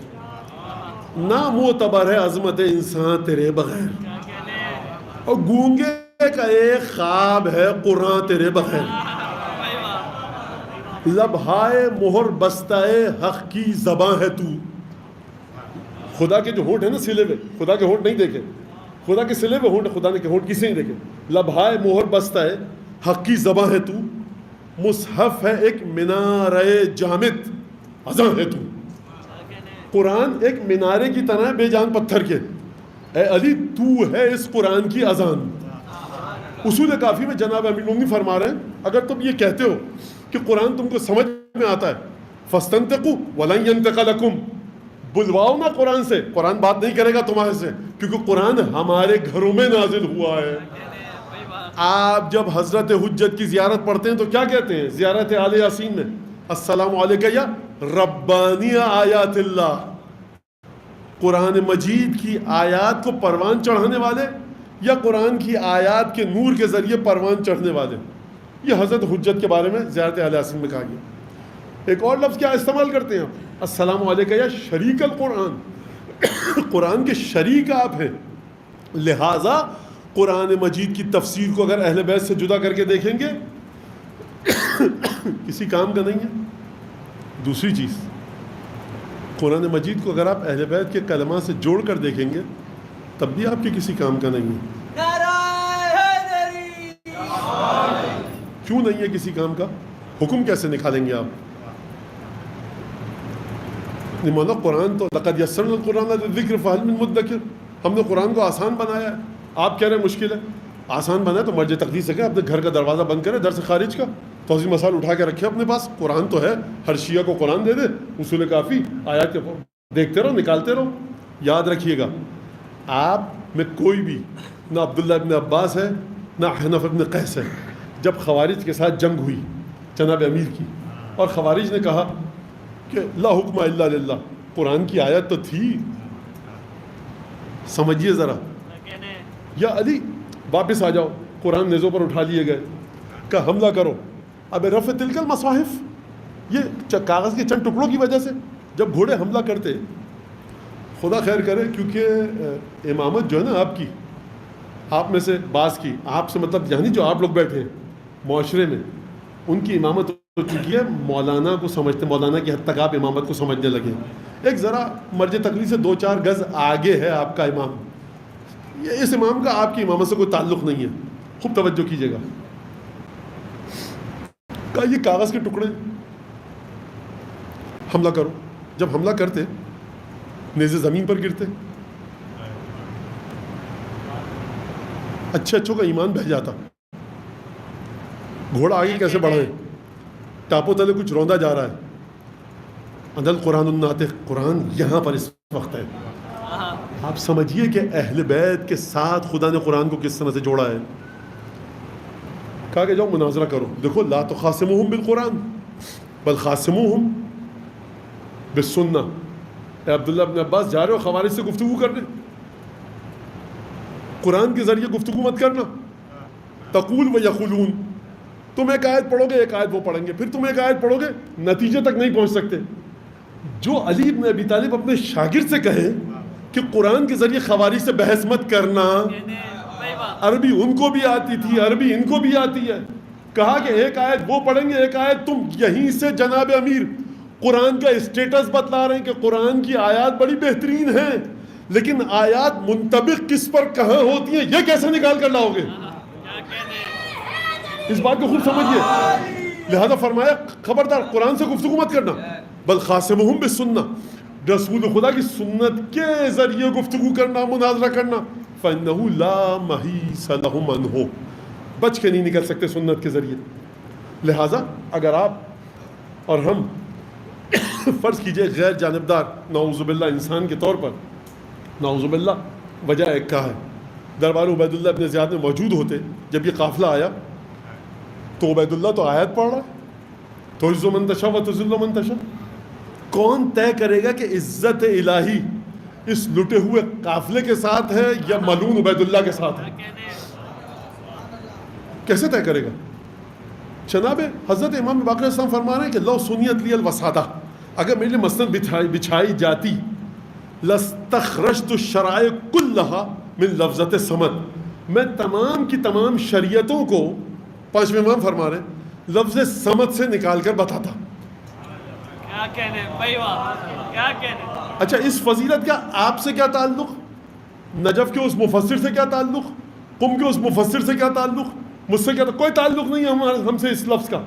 نامعتبر ہے عظمت انسان تیرے بغیر, اور گونگے کا ایک خواب ہے قرآن تیرے بغیر. لبہائے مہر بستائے حق کی زباں ہے تو. خدا کے جو ہونٹ ہے نا سلے ہوئے, خدا کے ہونٹ نہیں دیکھے, خدا کے سلے ہوئے ہونٹ, خدا کے ہونٹ کسی نہیں دیکھے. لبہائے مہر بستائے حق کی زباں ہے تو, مصحف ہے ایک منارے جامد اذاں ہے تو. قرآن ایک منارے کی طرح بے جان پتھر کے, اے علی تو ہے اس قرآن کی اذان. اصول کافی میں جناب امیر مومنین فرما رہے ہیں, اگر تم یہ کہتے ہو کہ قرآن تم کو سمجھ میں آتا ہے, فاستنطقوا ولن ينطق لكم, بلواؤ نا قرآن سے, قرآن بات نہیں کرے گا تمہارے سے, کیونکہ قرآن ہمارے گھروں میں نازل ہوا ہے. آپ جب حضرت حجت کی زیارت پڑھتے ہیں تو کیا کہتے ہیں زیارت آل یاسین میں؟ السلام علیکہ یا ربانی آیات اللہ. قرآن مجید کی آیات کو پروان چڑھانے والے یا قرآن کی آیات کے نور کے ذریعے پروان چڑھنے والے. یہ حضرت حجت کے بارے میں زیارت آل یاسین میں کہا گیا. ایک اور لفظ کیا استعمال کرتے ہیں آپ؟ السلام علیکہ یا شریک القرآن, قرآن کے شریک آپ ہیں. لہٰذا قرآن مجید کی تفسیر کو اگر اہل بیت سے جدا کر کے دیکھیں گے کسی کام کا نہیں ہے. دوسری چیز, قرآن مجید کو اگر آپ اہل بیت کے کلمات سے جوڑ کر دیکھیں گے تب بھی آپ کے کسی کام کا نہیں ہے. کیوں نہیں ہے کسی کام کا؟ حکم کیسے نکالیں گے آپ؟ مولانا قرآن تو لقد یسرنا القرآن للذکر فہل من مدکر, ہم نے قرآن کو آسان بنایا ہے. آپ کہہ رہے ہیں مشکل ہے, آسان بنا ہے تو مرج تقدیر سے کہیں اپنے گھر کا دروازہ بند کریں, در سے خارج کا توضیح مسائل اٹھا کے رکھے اپنے پاس. قرآن تو ہے, ہر شیعہ کو قرآن دے دے, اصول کافی آیات کے دیکھتے رہو, نکالتے رہو. یاد رکھیے گا آپ میں کوئی بھی نہ عبداللہ ابن عباس ہے نہ حنف ابن قیس ہے. جب خوارج کے ساتھ جنگ ہوئی جناب امیر کی, اور خوارج نے کہا کہ لا حکم الا للہ, قرآن کی آیت تو تھی, سمجھیے ذرا. یا علی واپس آ جاؤ, قرآن نیزوں پر اٹھا لیے گئے, کہ حملہ کرو. اب رفع تلک المصاحف, یہ کاغذ کے چند ٹکڑوں کی وجہ سے جب گھوڑے حملہ کرتے, خدا خیر کرے, کیونکہ امامت جو ہے نا آپ کی, آپ میں سے بعض کی, آپ سے مطلب یعنی جو آپ لوگ بیٹھے ہیں معاشرے میں, ان کی امامت ہو چکی ہے، مولانا کو سمجھتے، مولانا کی حد تک آپ امامت کو سمجھنے لگے. ایک ذرا مرج تقلید سے 2-4 گز آگے ہے آپ کا امام. یہ اس امام کا آپ کی امامت سے کوئی تعلق نہیں ہے. خوب توجہ کیجیے گا. کہا یہ کاغذ کے ٹکڑے حملہ کرو. جب حملہ کرتے نیزے زمین پر گرتے، اچھے اچھوں کا ایمان بہہ جاتا. گھوڑا آگے کیسے بڑھائے، ٹاپو تلے کچھ روندا جا رہا ہے. اندل قرآن الناطق، قرآن یہاں پر اس وقت ہے. آپ سمجھیے کہ اہل بیت کے ساتھ خدا نے قرآن کو کس طرح سے جوڑا ہے. کہا کہ جاؤ مناظرہ کرو. دیکھو لا تخاصموہم بالقرآن بل خاصموہم بالسنہ. اے عبداللہ ابن عباس جا رہے ہو خوارج سے گفتگو کرنے، قرآن کے ذریعے گفتگو مت کرنا. تقول و یقولون، تم ایک آیت پڑھو گے ایک آیت وہ پڑھیں گے، پھر تم ایک آیت پڑھو گے نتیجے تک نہیں پہنچ سکتے. جو علی بن ابی طالب اپنے شاگرد سے کہے کہ قرآن کے ذریعے خوارج سے بحث مت کرنا، عربی ان کو بھی آتی تھی، عربی ان کو بھی آتی ہے. کہا کہ ایک آیت وہ پڑھیں گے ایک آیت تم. یہیں سے جناب امیر قرآن کا اسٹیٹس بتلا رہے ہیں کہ قرآن کی آیات بڑی بہترین ہیں، لیکن آیات منطبق کس پر کہاں ہوتی ہیں یہ کیسے نکال کر لاؤ گے. اس بات کو خوب سمجھیے. لہذا فرمایا خبردار قرآن سے گفتگو مت کرنا، بل خاصمہم بالسنہ، رسول خدا کی سنت کے ذریعے گفتگو کرنا، مناظرہ کرنا. فإنہ لا محیص لہم عنہ، بچ کے نہیں نکل سکتے سنت کے ذریعے. لہذا اگر آپ اور ہم فرض کیجئے غیر جانبدار نعوذ باللہ انسان کے طور پر، نعوذ باللہ وجہ ایک کا ہے، دربار عبید اللہ ابن زیاد میں موجود ہوتے جب یہ قافلہ آیا تو عبید اللہ تو آیت پڑھ رہا ہے، تعز من تشاء و تذل من تشاء. کون طے کرے گا کہ عزت الہی اس لٹے ہوئے قافلے کے ساتھ ہے یا ملعون عبید اللہ کے ساتھ ہے؟ کیسے طے کرے گا؟ جناب حضرت امام باقر اسلام فرما رہے ہیں کہ لو سنیت لی الوسادہ، اگر میرے لیے مسند بچھائی جاتی، لستخرجت الشرائع کلہا من لفظت صمد، میں تمام کی تمام شریعتوں کو، پانچویں امام فرما رہے ہیں، لفظ صمد سے نکال کر بتاتا. کیا کہنے بھائی واہ، کیا کہنے. اچھا اس فضیلت کا آپ سے کیا تعلق؟ نجف کے اس مفسر سے کیا تعلق؟ قم کے اس مفسر سے کیا تعلق؟ مجھ سے کیا تعلق؟ کوئی تعلق نہیں ہے ہم سے اس لفظ کا.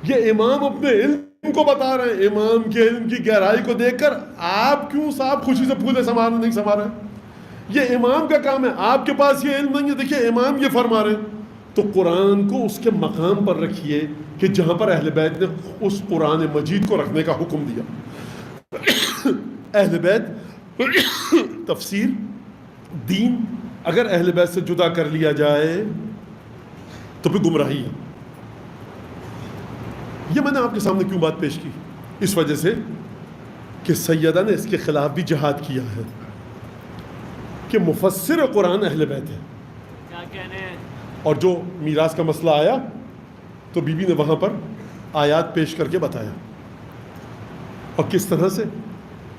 یہ امام اپنے علم کو بتا رہے ہیں، امام کے علم کی گہرائی کو دیکھ کر آپ کیوں صاحب خوشی سے پھولے نہیں سما رہے ہیں؟ یہ امام کا کام ہے. آپ کے پاس یہ علم نہیں ہے، دیکھیے امام یہ فرما رہے ہیں. تو قرآن کو اس کے مقام پر رکھیے کہ جہاں پر اہل بیت نے اس قرآن مجید کو رکھنے کا حکم دیا. اہل بیت تفسیر دین اگر اہل بیت سے جدا کر لیا جائے تو پھر گمراہی ہے. یہ میں نے آپ کے سامنے کیوں بات پیش کی؟ اس وجہ سے کہ سیدہ نے اس کے خلاف بھی جہاد کیا ہے کہ مفسر قرآن اہل بیت ہے. کیا کہنے. اور جو میراث کا مسئلہ آیا تو بی بی نے وہاں پر آیات پیش کر کے بتایا، اور کس طرح سے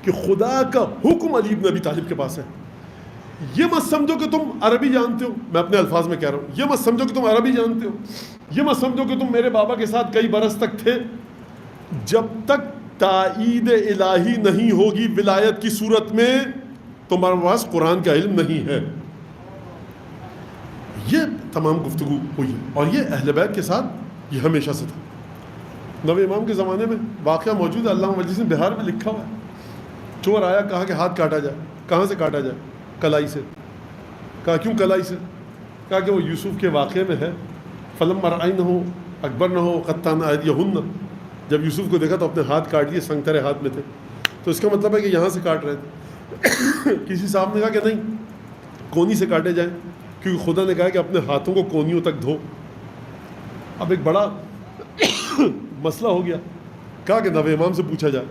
کہ خدا کا حکم علی بن ابی طالب کے پاس ہے. یہ مت سمجھو کہ تم عربی جانتے ہو، میں اپنے الفاظ میں کہہ رہا ہوں، یہ مت سمجھو کہ تم عربی جانتے ہو، یہ مت سمجھو کہ تم میرے بابا کے ساتھ کئی برس تک تھے. جب تک تائید الہی نہیں ہوگی ولایت کی صورت میں تمہارے پاس قرآن کا علم نہیں ہے. یہ تمام گفتگو ہوئی اور یہ اہل بیت کے ساتھ یہ ہمیشہ سے تھا. نویں امام کے زمانے میں واقعہ موجود ہے، علامہ مجلسی نے بہار میں لکھا ہوا ہے. چور آیا، کہا کہ ہاتھ کاٹا جائے. کہاں سے کاٹا جائے؟ کلائی سے. کہا کیوں کلائی سے؟ کہا کہ وہ یوسف کے واقعے میں ہے، فلم رأینہ اکبرنہ قطعن ایدیہن، جب یوسف کو دیکھا تو اپنے ہاتھ کاٹ لیے، سنگترے ہاتھ میں تھے. تو اس کا مطلب ہے کہ یہاں سے کاٹ رہے تھے. کسی صاحب نے کہا کہ نہیں، کونی سے کاٹے جائیں، کیونکہ خدا نے کہا کہ اپنے ہاتھوں کو کونیوں تک دھو. اب ایک بڑا مسئلہ ہو گیا. کہا کہ نویں امام سے پوچھا جائے.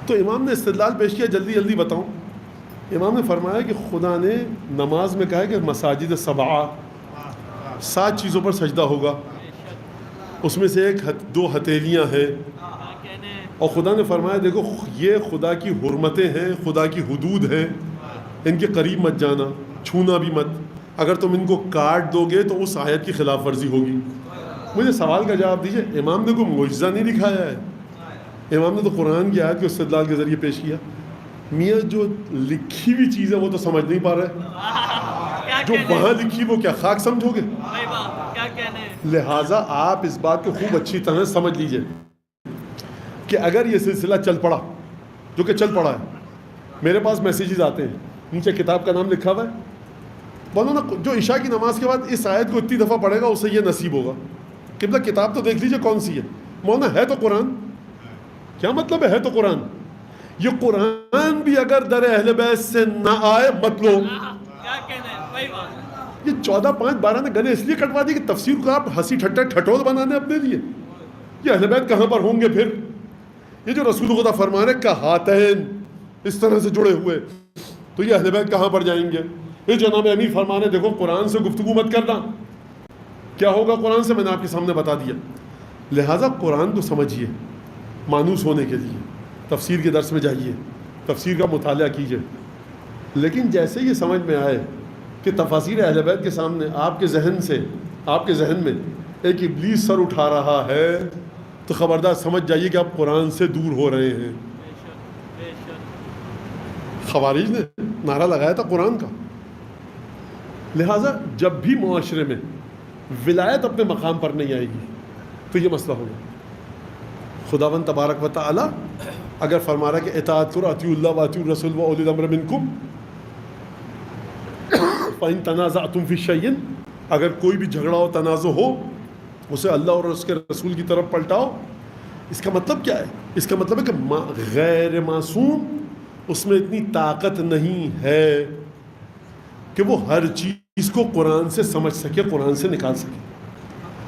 تو امام نے استدلال پیش کیا، جلدی جلدی بتاؤں. امام نے فرمایا کہ خدا نے نماز میں کہا ہے کہ مساجد سبعہ، 7 چیزوں پر سجدہ ہوگا، اس میں سے 2 ہتھیلیاں ہیں. اور خدا نے فرمایا دیکھو یہ خدا کی حرمتیں ہیں، خدا کی حدود ہیں، ان کے قریب مت جانا، چھونا بھی مت. اگر تم ان کو کاٹ دو گے تو اس آیت کی خلاف ورزی ہوگی. مجھے سوال کا جواب دیجئے، امام نے کوئی معجزہ نہیں دکھایا ہے، امام نے تو قرآن کی آیت کو استدلال کے ذریعے پیش کیا. میاں جو لکھی ہوئی چیز ہے وہ تو سمجھ نہیں پا رہے، کیا جو کہنے وہاں لکھی وہ کیا خاک سمجھو گے؟ بھائی واہ کیا کہنے لہٰذا آپ اس بات کو خوب اچھی طرح سمجھ لیجئے کہ اگر یہ سلسلہ چل پڑا، جو کہ چل پڑا ہے، میرے پاس میسیجز آتے ہیں، نیچے کتاب کا نام لکھا ہوا ہے، مولانا جو عشاء کی نماز کے بعد اس آیت کو اتنی دفعہ پڑھے گا اسے یہ نصیب ہوگا. قبلہ کتاب تو دیکھ لیجئے کون سی ہے. مولانا ہے تو قرآن. کیا مطلب ہے تو قرآن؟ یہ قرآن بھی اگر در اہل بیت سے نہ آئے مت لو. کیا کہنے بھائی واہ یہ 14/5/12 نے گلے اس لیے کٹوا دی کہ تفسیر کو آپ ہنسی ٹھٹا ٹھٹول بنانے اپنے لیے. یہ اہل بیت کہاں پر ہوں گے پھر؟ یہ جو رسول خدا فرما رہے کہ ہاتین اس طرح سے جڑے ہوئے، تو یہ اہل بیت کہاں پر جائیں گے؟ یہ جناب امیر فرمانے دیکھو قرآن سے گفتگو مت کرنا. کیا ہوگا قرآن سے؟ میں نے آپ کے سامنے بتا دیا. لہٰذا قرآن کو سمجھیے مانوس ہونے کے لیے، تفسیر کے درس میں جائیے، تفسیر کا مطالعہ کیجیے. لیکن جیسے یہ سمجھ میں آئے کہ تفاسیر اہل بیت کے سامنے آپ کے ذہن میں ایک ابلیس سر اٹھا رہا ہے، تو خبردار سمجھ جائیے کہ آپ قرآن سے دور ہو رہے ہیں. بے شک خوارج نے نعرہ لگایا تھا قرآن کا. لہٰذا جب بھی معاشرے میں ولایت اپنے مقام پر نہیں آئے گی تو یہ مسئلہ ہوگا. خداوند تبارک و تعالی اگر فرما رہا ہے کہ اطاعت کرو، اطیعوا اللہ و اطیعوا الرسول و اولی الامر منکم، فإن تنازعتم فی شیء، اگر کوئی بھی جھگڑا ہو، تنازع ہو، اسے اللہ اور اس کے رسول کی طرف پلٹاؤ. اس کا مطلب کیا ہے؟ اس کا مطلب ہے کہ غیر معصوم اس میں اتنی طاقت نہیں ہے کہ وہ ہر چیز کو قرآن سے سمجھ سکے، قرآن سے نکال سکے.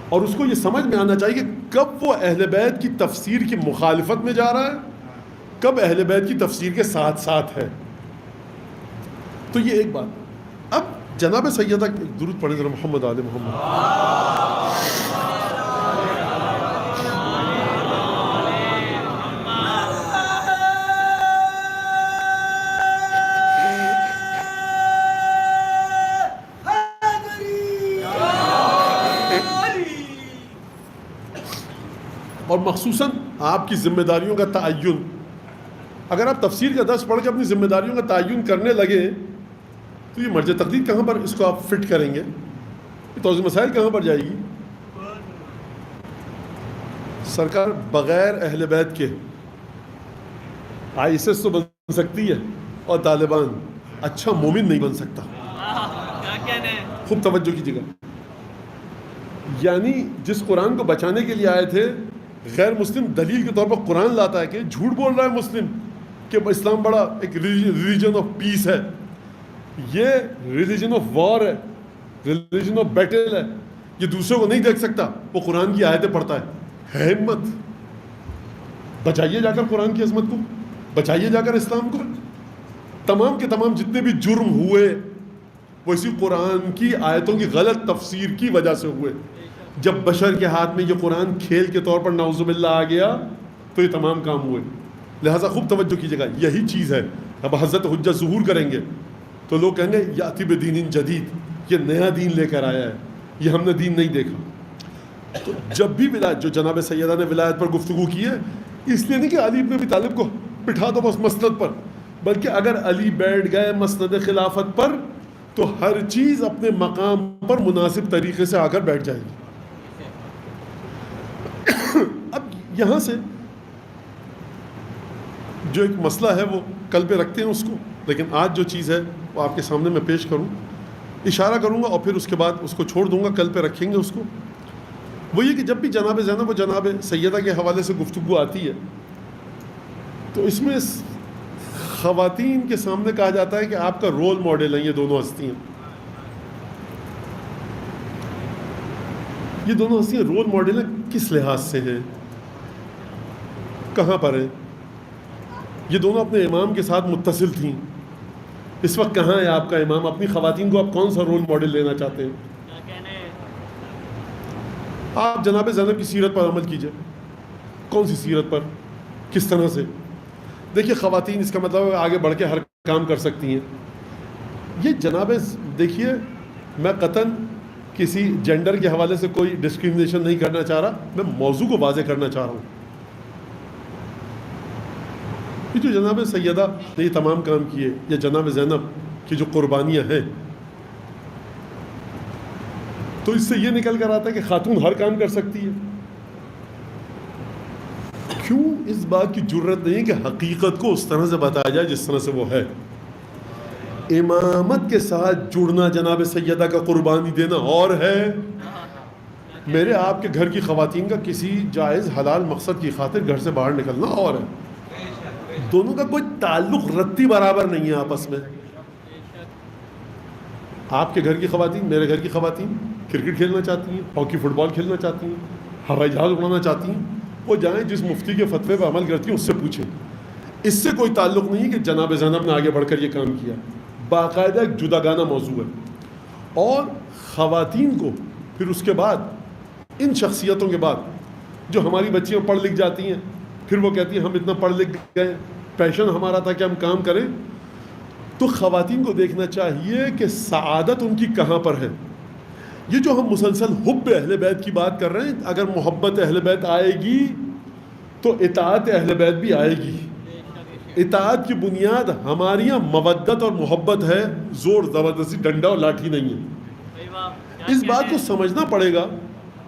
اور اس کو یہ سمجھ میں آنا چاہیے کہ کب وہ اہل بیت کی تفسیر کی مخالفت میں جا رہا ہے، کب اہل بیت کی تفسیر کے ساتھ ساتھ ہے. تو یہ ایک بات. اب جناب سیدہ درود پڑھیں ذرا محمد آل محمد. اور مخصوصاً آپ کی ذمہ داریوں کا تعین، اگر آپ تفسیر کا درس پڑھ کے اپنی ذمہ داریوں کا تعین کرنے لگے تو یہ مرجع تقدیر کہاں پر اس کو آپ فٹ کریں گے؟ یہ توضیح مسائل کہاں پر جائے گی؟ سرکار بغیر اہل بیت کے ISIS تو بن سکتی ہے اور طالبان اچھا مومن نہیں بن سکتا. کیا کہنے خوب توجہ کیجیے گا. یعنی جس قرآن کو بچانے کے لیے آئے تھے، غیر مسلم دلیل کے طور پر قرآن لاتا ہے کہ جھوٹ بول رہا ہے مسلم کہ اسلام بڑا ایک ریلیجن آف پیس ہے، یہ ریلیجن آف وار ہے، ریلیجن آف بیٹل ہے، یہ دوسروں کو نہیں دیکھ سکتا، وہ قرآن کی آیتیں پڑھتا ہے ہمت. بچائیے جا کر قرآن کی عظمت کو، بچائیے جا کر اسلام کو. تمام کے تمام جتنے بھی جرم ہوئے وہ اسی قرآن کی آیتوں کی غلط تفسیر کی وجہ سے ہوئے. جب بشر کے ہاتھ میں یہ قرآن کھیل کے طور پر نعوذ باللہ آ گیا تو یہ تمام کام ہوئے. لہٰذا خوب توجہ کیجیے گا، یہی چیز ہے. اب حضرت حجت ظہور کریں گے تو لوگ کہیں گے یاتی بدین جدید، یہ نیا دین لے کر آیا ہے، یہ ہم نے دین نہیں دیکھا. تو جب بھی ولایت، جو جناب سیدہ نے ولایت پر گفتگو کی ہے، اس لیے نہیں کہ علی ابن ابی طالب کو بٹھا دو بس مسند پر، بلکہ اگر علی بیٹھ گئے مسند خلافت پر تو ہر چیز اپنے مقام پر مناسب طریقے سے آ کر بیٹھ جائے گی. اب یہاں سے جو ایک مسئلہ ہے وہ کل پہ رکھتے ہیں اس کو، لیکن آج جو چیز ہے وہ آپ کے سامنے میں پیش کروں، اشارہ کروں گا اور پھر اس کے بعد اس کو چھوڑ دوں گا، کل پہ رکھیں گے اس کو. وہ یہ کہ جب بھی جناب زینب و جناب سیدہ کے حوالے سے گفتگو آتی ہے تو اس میں خواتین کے سامنے کہا جاتا ہے کہ آپ کا رول ماڈل ہیں یہ دونوں ہستیاں. یہ دونوں ہستیاں رول ماڈل ہیں کس لحاظ سے ہیں، کہاں پر ہیں؟ یہ دونوں اپنے امام کے ساتھ متصل تھیں. اس وقت کہاں ہے آپ کا امام؟ اپنی خواتین کو آپ کون سا رول ماڈل لینا چاہتے ہیں؟ آپ جناب زینب کی سیرت پر عمل کیجئے. کون سی سیرت پر؟ کس طرح سے؟ دیکھیے خواتین اس کا مطلب ہے آگے بڑھ کے ہر کام کر سکتی ہیں. یہ جناب دیکھیے میں قطعاً کسی جینڈر کے حوالے سے کوئی ڈسکریمنیشن نہیں کرنا چاہ رہا، میں موضوع کو واضح کرنا چاہ رہا ہوں. یہ جو جناب سیدہ نے یہ تمام کام کیے، یا جناب زینب کی جو قربانیاں ہیں، تو اس سے یہ نکل کر آتا ہے کہ خاتون ہر کام کر سکتی ہے. کیوں اس بات کی جرت نہیں کہ حقیقت کو اس طرح سے بتایا جائے جس طرح سے وہ ہے. امامت کے ساتھ جڑنا جناب سیدہ کا قربانی دینا اور ہے، میرے آپ کے گھر کی خواتین کا کسی جائز حلال مقصد کی خاطر گھر سے باہر نکلنا اور ہے. دونوں کا کوئی تعلق رتی برابر نہیں ہے آپس میں. آپ کے گھر کی خواتین، میرے گھر کی خواتین کرکٹ کھیلنا چاہتی ہیں، ہاکی فٹ بال کھیلنا چاہتی ہیں، ہوائی جہاز اڑانا چاہتی ہیں، وہ جائیں جس مفتی کے فتوے پہ عمل کرتی ہیں اس سے پوچھیں. اس سے کوئی تعلق نہیں کہ جناب زینب نے آگے بڑھ کر یہ کام کیا. باقاعدہ ایک جداگانہ موضوع ہے. اور خواتین کو پھر اس کے بعد ان شخصیتوں کے بعد جو ہماری بچیاں پڑھ لکھ جاتی ہیں، پھر وہ کہتی ہیں ہم اتنا پڑھ لکھ گئے، پیشن ہمارا تھا کہ ہم کام کریں، تو خواتین کو دیکھنا چاہیے کہ سعادت ان کی کہاں پر ہے. یہ جو ہم مسلسل حب اہل بیت کی بات کر رہے ہیں، اگر محبت اہل بیت آئے گی تو اطاعت اہل بیت بھی آئے گی. اطاعت کی بنیاد ہماری یہاں مودت اور محبت ہے، زور زبردستی ڈنڈا اور لاٹھی نہیں ہے. اس بات کو سمجھنا پڑے گا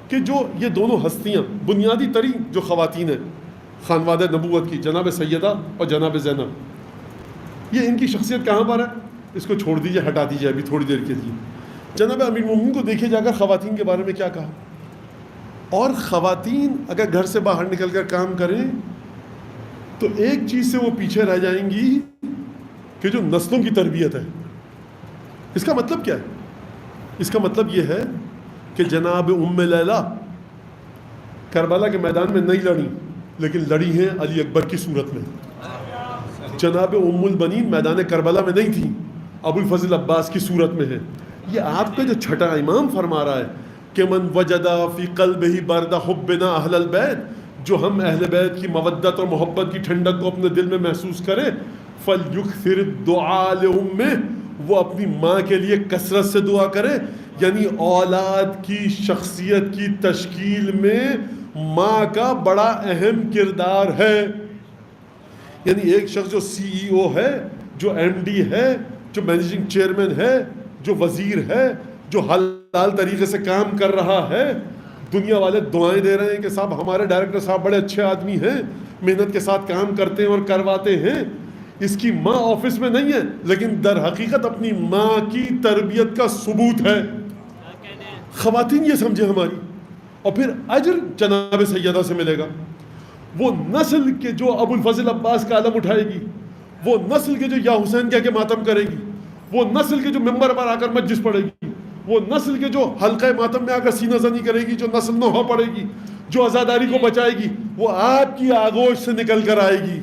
کہ جو یہ دونوں ہستیاں بنیادی ترین جو خواتین ہیں خانواد نبوت کی، جناب سیدہ اور جناب زینب، یہ ان کی شخصیت کہاں پر ہے؟ اس کو چھوڑ دیجئے، ہٹا دیجئے ابھی تھوڑی دیر کے لیے. جناب امیر المومنین کو دیکھیے جا کر خواتین کے بارے میں کیا کہا. اور خواتین اگر گھر سے باہر نکل کر کام کریں تو ایک چیز سے وہ پیچھے رہ جائیں گی کہ جو نسلوں کی تربیت ہے. اس کا مطلب کیا ہے؟ اس کا مطلب یہ ہے کہ جناب ام لیلہ کربلا کے میدان میں نہیں لڑی، لیکن لڑی ہیں علی اکبر کی صورت میں. جناب ام البنین میدان کربلا میں نہیں تھی، ابو الفضل عباس کی صورت میں ہے. یہ آپ کا جو چھٹا امام فرما رہا ہے کہ من وجدہ فی قلبہ برد حبنا اہل البیت، جو ہم اہل بیت کی مودت اور محبت کی ٹھنڈک کو اپنے دل میں محسوس کرے، فلیکثر الدعاء لأمہ، وہ اپنی ماں کے لیے کثرت سے دعا کرے. یعنی اولاد کی شخصیت کی تشکیل میں ماں کا بڑا اہم کردار ہے. یعنی ایک شخص جو سی ای او ہے، جو ایم ڈی ہے، جو مینیجنگ چیئرمین ہے، جو وزیر ہے، جو حلال طریقے سے کام کر رہا ہے، دنیا والے دعائیں دے رہے ہیں کہ صاحب ہمارے ڈائریکٹر صاحب بڑے اچھے آدمی ہیں، محنت کے ساتھ کام کرتے ہیں اور کرواتے ہیں. اس کی ماں آفس میں نہیں ہے، لیکن در حقیقت اپنی ماں کی تربیت کا ثبوت ہے. خواتین یہ سمجھے ہماری. اور پھر اجر جناب سیدہ سے ملے گا. وہ نسل کے جو ابو الفضل عباس کا علم اٹھائے گی، وہ نسل کے جو یا حسین کہہ کے ماتم کرے گی، وہ نسل کے جو ممبر پر آ کر مجلس پڑھے گی، وہ نسل کے جو حلقہ ماتم میں آ کر سینہ زنی کرے گی، جو نسل نوحہ پڑھے گی، جو عزاداری کو بچائے گی، وہ آپ کی آغوش سے نکل کر آئے گی.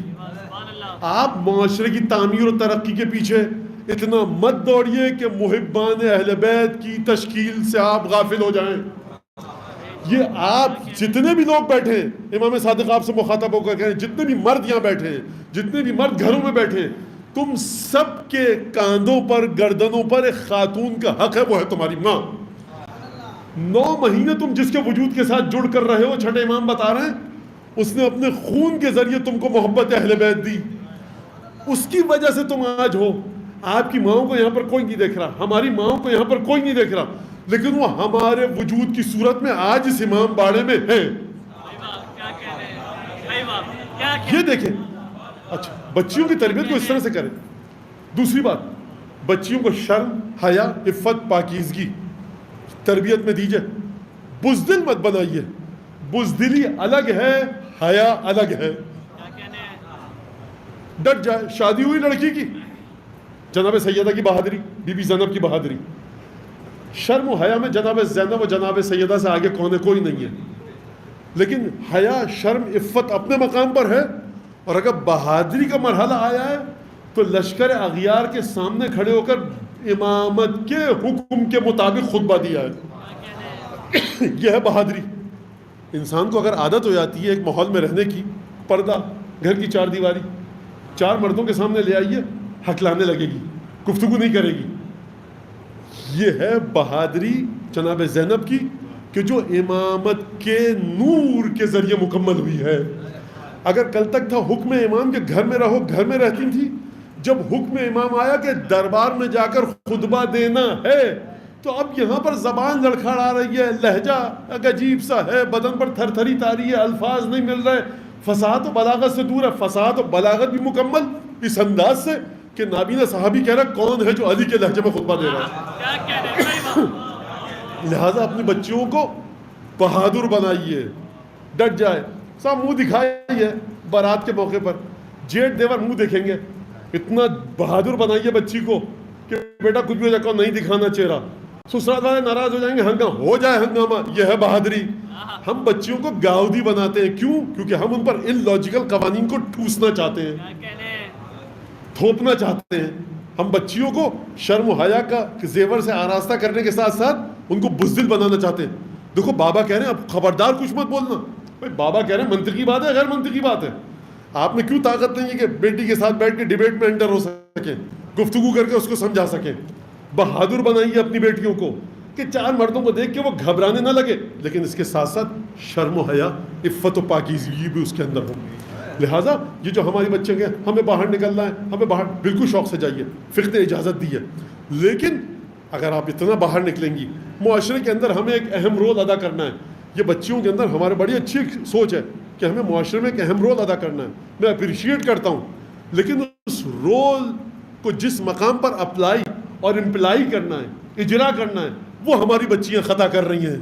آپ معاشرے کی تعمیر و ترقی کے پیچھے اتنا مت دوڑیے کہ محبان اہل بیت کی تشکیل سے آپ غافل ہو جائیں. یہ آپ جتنے بھی لوگ بیٹھے ہیں، امام صادق آپ سے مخاطب ہو کر کہیں، جتنے بھی مرد یہاں بیٹھے ہیں، جتنے بھی مرد گھروں میں بیٹھے ہیں، تم سب کے کاندھوں پر، گردنوں پر ایک خاتون کا حق ہے، وہ ہے تمہاری ماں. 9 مہینے تم جس کے وجود کے ساتھ جڑ کر رہے ہو، چھٹے امام بتا رہے ہیں، اس نے اپنے خون کے ذریعے تم کو محبت اہل بیت دی. اس کی وجہ سے تم آج ہو. آپ کی ماؤں کو یہاں پر کوئی نہیں دیکھ رہا، ہماری ماؤں کو یہاں پر کوئی نہیں دیکھ رہا، لیکن وہ ہمارے وجود کی صورت میں آج اس امام باڑے میں ہیں. یہ دیکھیں. اچھا، بچیوں کی تربیت کو اس طرح سے کریں. دوسری بات، بچیوں کو شرم، حیا، عفت، پاکیزگی تربیت میں دیجئے. بزدل مت بنائیے. بزدلی الگ ہے، حیا الگ ہے. ڈٹ جائے. شادی ہوئی لڑکی کی، جناب سیدہ کی بہادری، بی بی زینب کی بہادری. شرم و حیا میں جناب زینب و جناب سیدہ سے آگے کوئی نہیں ہے. لیکن حیا، شرم، عفت اپنے مقام پر ہے. اور اگر بہادری کا مرحلہ آیا ہے تو لشکر اغیار کے سامنے کھڑے ہو کر امامت کے حکم کے مطابق خطبہ دیا ہے. یہ ہے بہادری. انسان کو اگر عادت ہو جاتی ہے ایک ماحول میں رہنے کی، پردہ، گھر کی 4 دیواری، 4 مردوں کے سامنے لے آئیے، ہکلانے لگے گی، گفتگو نہیں کرے گی. یہ ہے بہادری جناب زینب کی کہ جو امامت کے نور کے ذریعے مکمل ہوئی ہے. اگر کل تک تھا حکم امام کے گھر میں رہو، گھر میں رہتی تھی. جب حکم امام آیا کہ دربار میں جا کر خطبہ دینا ہے تو اب یہاں پر زبان لڑکھڑا رہی ہے، لہجہ عجیب سا ہے، بدن پر تھر تھری تاری ہے، الفاظ نہیں مل رہے، فصاحت و بلاغت سے دور ہے. فصاحت و بلاغت بھی مکمل اس انداز سے کہ نابینا صحابی کہہ رہا کون ہے جو علی کے لہجے میں خطبہ دے رہا ہے. کیا کہنے بھائی واہ. لہٰذا اپنی بچیوں کو بہادر بنائیے، ڈٹ جائے. صاحب منہ دکھائیے بارات کے موقع پر، جیٹ دیور منہ دیکھیں گے. اتنا بہادر بنائیے بچی کو کہ بیٹا کچھ بھی ہو جائے نہیں دکھانا چہرہ. سسرال والے ناراض ہو جائیں گے، ہنگامہ ہو جائے ہنگامہ. یہ ہے بہادری. ہم بچیوں کو گاؤدی بناتے ہیں. کیوں؟ کیونکہ ہم ان پر ان لاجیکل قوانین کو ٹھوسنا چاہتے ہیں، کیا کہنے. تھوپنا چاہتے ہیں. ہم بچیوں کو شرم و حیا کا زیور سے آراستہ کرنے کے ساتھ ساتھ ان کو بزدل بنانا چاہتے ہیں. دیکھو بابا کہہ رہے ہیں اب خبردار کچھ مت بولنا. بھائی بابا کہہ رہے ہیں منطقی بات ہے غیر منطقی بات ہے. آپ میں کیوں طاقت نہیں ہے کہ بیٹی کے ساتھ بیٹھ کے ڈیبیٹ میں انٹر ہو سکیں، گفتگو کر کے اس کو سمجھا سکیں. بہادر بنائیے اپنی بیٹیوں کو کہ چار مردوں کو دیکھ کے وہ گھبرانے نہ لگے، لیکن اس کے ساتھ ساتھ شرم و حیا، عفت و پاکیزگی بھی اس کے اندر ہو. لہٰذا یہ جو ہماری بچے ہیں ہمیں باہر نکلنا ہے، ہمیں باہر بالکل شوق سے جائیے، فقہ نے اجازت دی ہے. لیکن اگر آپ اتنا باہر نکلیں گی، معاشرے کے اندر ہمیں ایک اہم رول ادا کرنا ہے. یہ بچیوں کے اندر ہمارے بڑی اچھی سوچ ہے کہ ہمیں معاشرے میں ایک اہم رول ادا کرنا ہے. میں اپریشیٹ کرتا ہوں، لیکن اس رول کو جس مقام پر اپلائی اور امپلائی کرنا ہے، اجرا کرنا ہے، وہ ہماری بچیاں خطا کر رہی ہیں.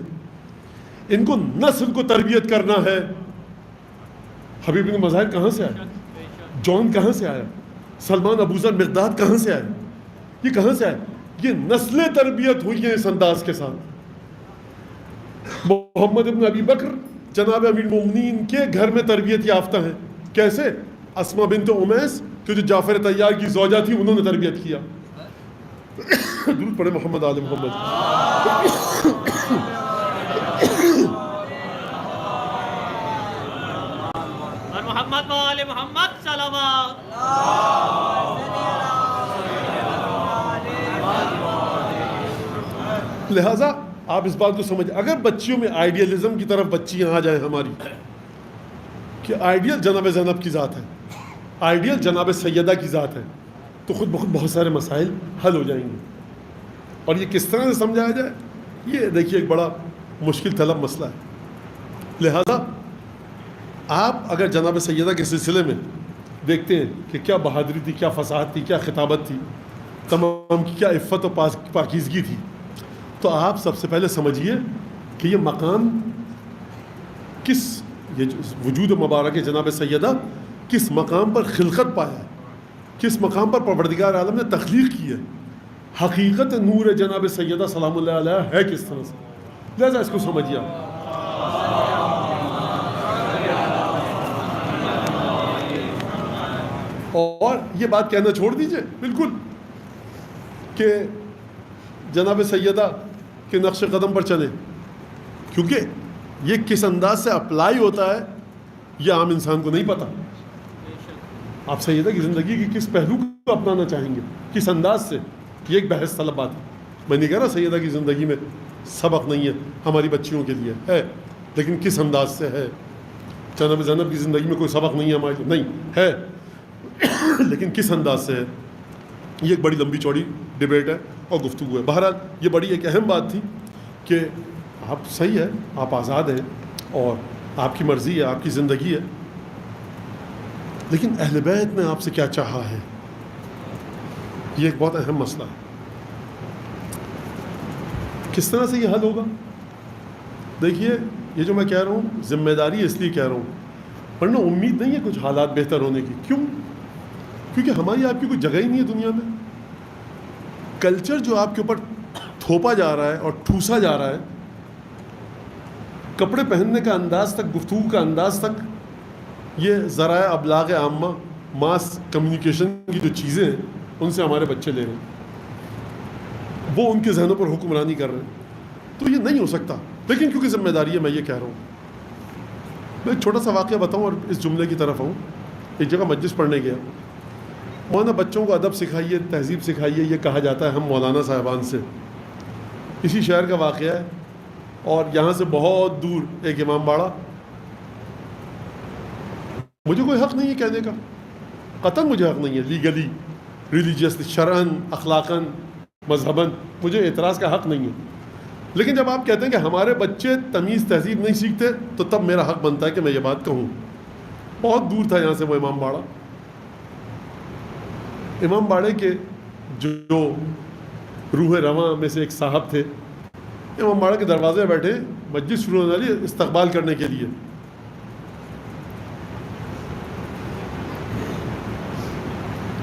ان کو نسل کو تربیت کرنا ہے. حبیب بن مظاہر کہاں سے آیا؟ جون کہاں سے آیا؟ سلمان ابوذر مقداد کہاں سے آئے؟ یہ کہاں سے آئے؟ یہ نسلیں تربیت ہوئی ہیں اس انداز کے ساتھ. محمد ابن ابی بکر جناب امیر المومنین کے گھر میں تربیت یافتہ ہیں. کیسے؟ اسما بنت امیس کہ جو جعفر طیار کی زوجہ تھی انہوں نے تربیت کیا. درود پڑھے محمد آل محمد. اور محمد وآل محمد صلوات. لہٰذا آپ اس بات کو سمجھ، اگر بچیوں میں آئیڈیلزم کی طرف بچیاں آ جائیں ہماری کہ آئیڈیل جناب زینب کی ذات ہے، آئیڈیل جناب سیدہ کی ذات ہے، تو خود بخود بہت سارے مسائل حل ہو جائیں گے. اور یہ کس طرح سے سمجھایا جائے، یہ دیکھیے ایک بڑا مشکل طلب مسئلہ ہے. لہذا آپ اگر جناب سیدہ کے سلسلے میں دیکھتے ہیں کہ کیا بہادری تھی، کیا فصاحت تھی، کیا خطابت تھی، تمام کی کیا عفت و پاکیزگی تھی، تو آپ سب سے پہلے سمجھیے کہ یہ مقام کس، یہ وجود مبارک جناب سیدہ کس مقام پر خلقت پایا ہے، کس مقام پر پروردگار عالم نے تخلیق کی ہے. حقیقت نور جناب سیدہ سلام اللہ علیہ ہے کس طرح سے. لہذا اس کو سمجھیے. اور یہ بات کہنا چھوڑ دیجئے بالکل کہ جناب سیدہ کے نقش قدم پر چلیں، کیونکہ یہ کس انداز سے اپلائی ہوتا ہے یہ عام انسان کو نہیں پتہ. آپ سیدہ کی زندگی کی کس پہلو کو اپنانا چاہیں گے، کس انداز سے، یہ ایک بحث طلب بات ہے. میں نہیں کہہ رہا سیدہ کی زندگی میں سبق نہیں ہے، ہماری بچیوں کے لیے ہے، لیکن کس انداز سے ہے. جناب زینب کی زندگی میں کوئی سبق نہیں ہے ہمارے لیے، نہیں ہے، لیکن کس انداز سے ہے. یہ ایک بڑی لمبی چوڑی ڈیبیٹ ہے اور گفتگو ہے. بہرحال یہ بڑی ایک اہم بات تھی کہ آپ صحیح ہے، آپ آزاد ہیں اور آپ کی مرضی ہے، آپ کی زندگی ہے، لیکن اہل بیت نے آپ سے کیا چاہا ہے، یہ ایک بہت اہم مسئلہ ہے. کس طرح سے یہ حل ہوگا؟ دیکھیے یہ جو میں کہہ رہا ہوں ذمہ داری اس لیے کہہ رہا ہوں، ورنہ امید نہیں ہے کچھ حالات بہتر ہونے کی. کیوں؟ کیونکہ ہماری آپ کی کوئی جگہ ہی نہیں ہے دنیا میں. کلچر جو آپ کے اوپر تھوپا جا رہا ہے اور ٹھوسا جا رہا ہے، کپڑے پہننے کا انداز تک، گفتگو کا انداز تک، یہ ذرائع ابلاغ عامہ، ماس کمیونیکیشن کی جو چیزیں ہیں ان سے ہمارے بچے لے رہے ہیں، وہ ان کے ذہنوں پر حکمرانی کر رہے ہیں. تو یہ نہیں ہو سکتا. لیکن کیونکہ ذمہ داری ہے میں یہ کہہ رہا ہوں. میں ایک چھوٹا سا واقعہ بتاؤں اور اس جملے کی طرف آؤں. ایک جگہ مجلس پڑھنے گیا، مولانا بچوں کو ادب سکھائیے، تہذیب سکھائیے، یہ کہا جاتا ہے ہم مولانا صاحبان سے. اسی شہر کا واقعہ ہے، اور یہاں سے بہت دور ایک امام باڑہ. مجھے کوئی حق نہیں ہے کہنے کا، قطعاً مجھے حق نہیں ہے، لیگلی، ریلیجیسلی، شرعاً، اخلاقاً، مذہباً مجھے اعتراض کا حق نہیں ہے. لیکن جب آپ کہتے ہیں کہ ہمارے بچے تمیز تہذیب نہیں سیکھتے، تو تب میرا حق بنتا ہے کہ میں یہ بات کہوں. بہت دور تھا یہاں سے وہ امام باڑہ. امام باڑے کے جو روح رواں میں سے ایک صاحب تھے، امام باڑہ کے دروازے بیٹھے، مسجد شروع ہونے والی، استقبال کرنے کے لیے.